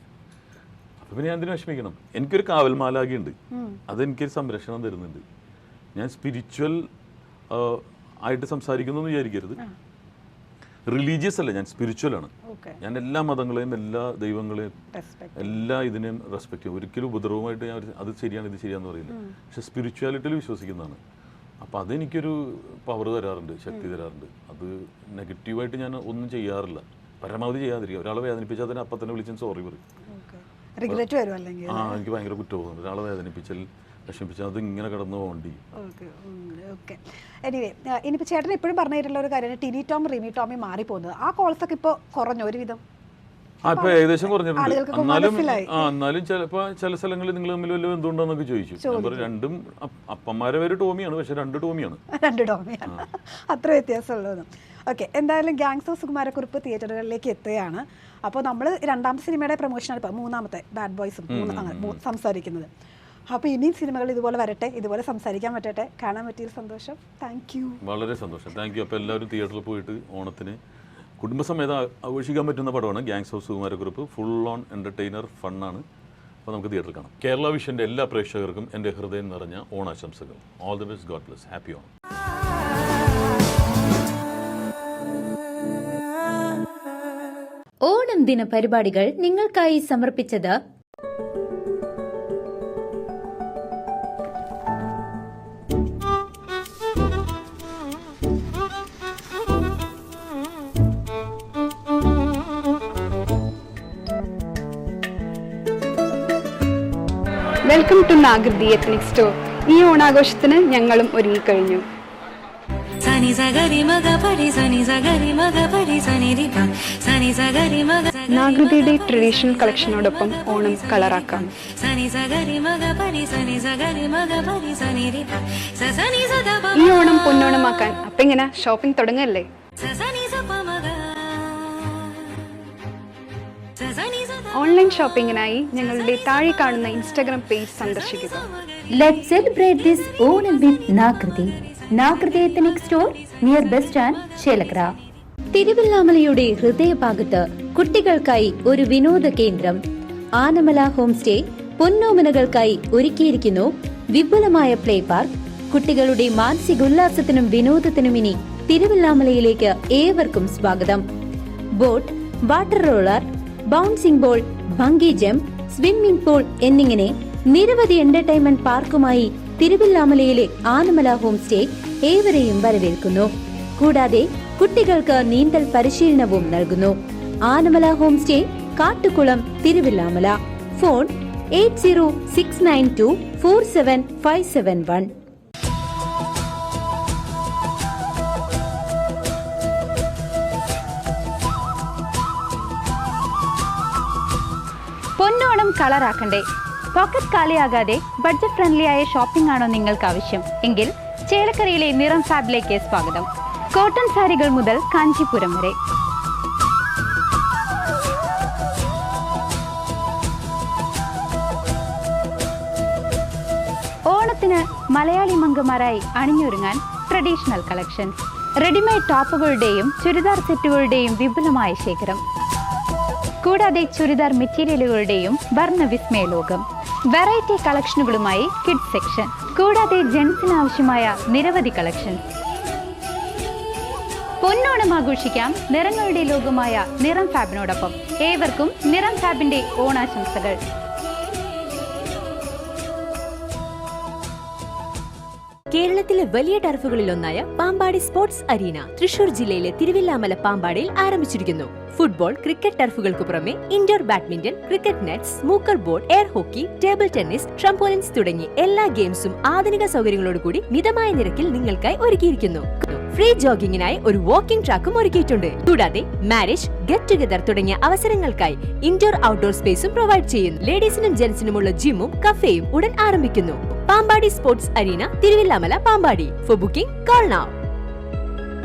അപ്പൊ പിന്നെ ഞാൻ എന്തിനു വിഷമിക്കണം? എനിക്കൊരു കാവൽമാലാഖയുണ്ട്, അതെനിക്കൊരു സംരക്ഷണം തരുന്നുണ്ട്. ഞാൻ സ്പിരിച്വൽ ആയിട്ട് സംസാരിക്കുന്നു എന്ന് വിചാരിക്കരുത്. റിലീജിയസ് അല്ല, ഞാൻ സ്പിരിച്വലാണ്. ഞാൻ എല്ലാ മതങ്ങളെയും എല്ലാ ദൈവങ്ങളെയും എല്ലാ ഇതിനെയും റെസ്പെക്ട് ചെയ്യും. ഒരിക്കലും ഉപദ്രവമായിട്ട് ഞാൻ അത് ശരിയാണ് ഇത് ശരിയാണെന്ന് പറയില്ല. പക്ഷെ സ്പിരിച്വാലിറ്റിയിൽ വിശ്വസിക്കുന്നതാണ്. അപ്പോൾ അതെനിക്കൊരു പവർ തരാറുണ്ട്, ശക്തി തരാറുണ്ട്. അത് നെഗറ്റീവായിട്ട് ഞാൻ ഒന്നും ചെയ്യാറില്ല, പരമാവധി ചെയ്യാതിരിക്കുക. ഒരാളെ വേദനിപ്പിച്ചാൽ അതിന് അപ്പം തന്നെ വിളിച്ച് സോറി പറയും. എനിക്ക് ഭയങ്കര കുറ്റബോധമുണ്ട് ഒരാളെ വേദനിപ്പിച്ചാൽ വിഷമിപ്പിച്ചാൽ അത് ഇങ്ങനെ കിടന്നു പോകണ്ടി. എനിവേ ഇനിയിപ്പോൾ ചേട്ടൻ എപ്പോഴും പറഞ്ഞിട്ടുള്ള ഒരു കാര്യമാണ് ടിനി ടോം റിമി ടോമി മാറിപ്പോകുന്നത്. ആ കോൾസ് ഒക്കെ ഇപ്പോൾ കുറഞ്ഞു ഒരുവിധം? ഇപ്പൊ ഏകദേശം കുറഞ്ഞിട്ടുണ്ട്. എന്നാലും ചിലപ്പോൾ ചില സ്ഥലങ്ങളിൽ നിങ്ങൾ തമ്മിൽ വല്ല എന്തുകൊണ്ടാന്നൊക്കെ ചോദിച്ചു. ഞാൻ പറയും രണ്ടും അപ്പന്മാരെ പേര് ടോമിയാണ്, പക്ഷെ രണ്ട് ടോമിയാണ്. അത്ര വ്യത്യാസമുള്ളത്. ഓക്കെ, എന്തായാലും ഗാങ്സ് ഓഫ് സുകുമാരക്കുറുപ്പ് തിയേറ്ററുകളിലേക്ക് എത്തുകയാണ്. അപ്പോൾ നമ്മൾ രണ്ടാമത്തെ സിനിമയുടെ പ്രൊമോഷനാണ് ഇപ്പോൾ മൂന്നാമത്തെ ബാഡ് ബോയ്സും സംസാരിക്കുന്നത്. അപ്പോൾ ഇനിയും സിനിമകൾ ഇതുപോലെ വരട്ടെ, ഇതുപോലെ സംസാരിക്കാൻ പറ്റട്ടെ. കാണാൻ പറ്റിയ സന്തോഷം. Thank you. വളരെ സന്തോഷം. Thank you. അപ്പോൾ എല്ലാവരും തിയേറ്ററിൽ പോയിട്ട് ഓണത്തിന് കുടുംബസമേതം ആഘോഷിക്കാൻ പറ്റുന്ന പടമാണ് gangs of Sukumarakurup. Full on entertainer ഫണ്ണാണ്. അപ്പോൾ നമുക്ക് തിയേറ്ററിൽ കാണാം. കേരള വിഷൻ്റെ എല്ലാ പ്രേക്ഷകർക്കും എൻ്റെ ഹൃദയം നിറഞ്ഞ ഓണാശംസകൾ. All the best. God bless. Happy Onam. Onam ദിന പരിപാടികൾ നിങ്ങൾക്കായി സമർപ്പിച്ചത് welcome to Nagriti ethnic store. ഈ ഓണാഘോഷത്തിന് ഞങ്ങളും ഒരുങ്ങിക്കഴിഞ്ഞു. നാഗൃതിയുടെ ട്രഡീഷണൽ കളക്ഷനോടൊപ്പം ഓണം കളറാക്കാം. ഈ ഓണം പൊന്നോണമാക്കാൻ അപ്പൊ ഇങ്ങനെ ഷോപ്പിംഗ് തുടങ്ങല്ലേ? ഓൺലൈൻ ഷോപ്പിംഗിനായി ഞങ്ങളുടെ താഴെ കാണുന്ന ഇൻസ്റ്റാഗ്രാം പേജ് സന്ദർശിക്കുക. Let's celebrate this Onam with Nagriti. Nagriti ethnic store near bus stand, Chelakkara. തിരുവല്ലാമലയുടെ ഹൃദയഭാഗത്ത് കുട്ടികൾക്കായി ഒരു വിനോദ കേന്ദ്രം ആനമല ഹോം സ്റ്റേ പൊന്നോമനകൾക്കായി ഒരുക്കിയിരിക്കുന്നു വിപുലമായ പ്ലേ പാർക്ക്. കുട്ടികളുടെ മാനസിക ഉല്ലാസത്തിനും വിനോദത്തിനും ഇനി തിരുവല്ലാമലയിലേക്ക് ഏവർക്കും സ്വാഗതം. Boat, water roller, bouncing ball, bungee jump, swimming pool എന്നിങ്ങനെ നിരവധി എന്റർടൈൻമെന്റ് പാർക്കുമായി തിരുവല്ലാമലയിലെ ആനമല ഹോം സ്റ്റേ ഏവരെയും വരവേൽക്കുന്നു. കൂടാതെ കുട്ടികൾക്ക് നീന്തൽ പരിശീലനവും നൽകുന്നു. Anamala home stay, Kattukulam, Thiruvilwamala. Phone 8069247571. Ponnonam കളറാക്കണ്ടേ? പോക്കറ്റ് കാലിയാകാതെ ബഡ്ജറ്റ് ഫ്രണ്ട്ലി ആയ ഷോപ്പിംഗ് ആണോ നിങ്ങൾക്ക് ആവശ്യം? എങ്കിൽ ചേലക്കരയിലെ നിറം ഫാബിലേക്ക് സ്വാഗതം. കോട്ടൺ സാരികൾ മുതൽ കാഞ്ചീപുരം വരെ. ഓണത്തിന് മലയാളി മംഗമാരായി അണിഞ്ഞൊരുങ്ങാൻ ട്രഡീഷണൽ കളക്ഷൻസ്. റെഡിമെയ്ഡ് ടോപ്പുകളുടെയും ചുരിദാർ സെറ്റുകളുടെയും വിപുലമായ ശേഖരം. കൂടാതെ ചുരിദാർ മെറ്റീരിയലുകളുടെയും വർണ്ണവിസ്മയ ലോകം. വെറൈറ്റി കളക്ഷനുകളുമായി കിഡ്സ് സെക്ഷൻ. കൂടാതെ ജെൻസിന് ആവശ്യമായ നിരവധി കളക്ഷൻസ്. പൊന്നോണം ആഘോഷിക്കാം നിറങ്ങളുടെ ലോകമായ നിറം ഫാബിനോടൊപ്പം. ഏവർക്കും നിറം ഫാബിന്റെ ഓണാശംസകൾ. കേരളത്തിലെ വലിയ ടർഫുകളിലൊന്നായ പാമ്പാടി സ്പോർട്സ് അരീന തൃശൂർ ജില്ലയിലെ തിരുവില്ലാമല പാമ്പാടിയിൽ ആരംഭിച്ചിരിക്കുന്നു. ഫുട്ബോൾ, ക്രിക്കറ്റ് ടർഫുകൾക്ക് പുറമെ indoor badminton, cricket net, snooker board, air hockey, table tennis, trampolines തുടങ്ങി എല്ലാ ഗെയിംസും ആധുനിക സൗകര്യങ്ങളോടുകൂടി മിതമായ നിരക്കിൽ നിങ്ങൾക്കായി ഒരുക്കിയിരിക്കുന്നു. ഫ്രീ ജോഗിങ്ങിനായി ഒരു വാക്കിംഗ് ട്രാക്കും ഒരുക്കിയിട്ടുണ്ട്. കൂടാതെ മാരേജ്, ഗെറ്റ് ടുഗദർ തുടങ്ങിയ അവസരങ്ങൾക്കായി ഇൻഡോർ ഔട്ട്ഡോർ സ്പേസും പ്രൊവൈഡ് ചെയ്യുന്നു. ലേഡീസിനും ജെന്റ്സിനുമുള്ള ജിമ്മും കഫേയും ഉടൻ ആരംഭിക്കുന്നു. Pampady sports arena, Thiruvilwamala, Pampady. For booking, call now.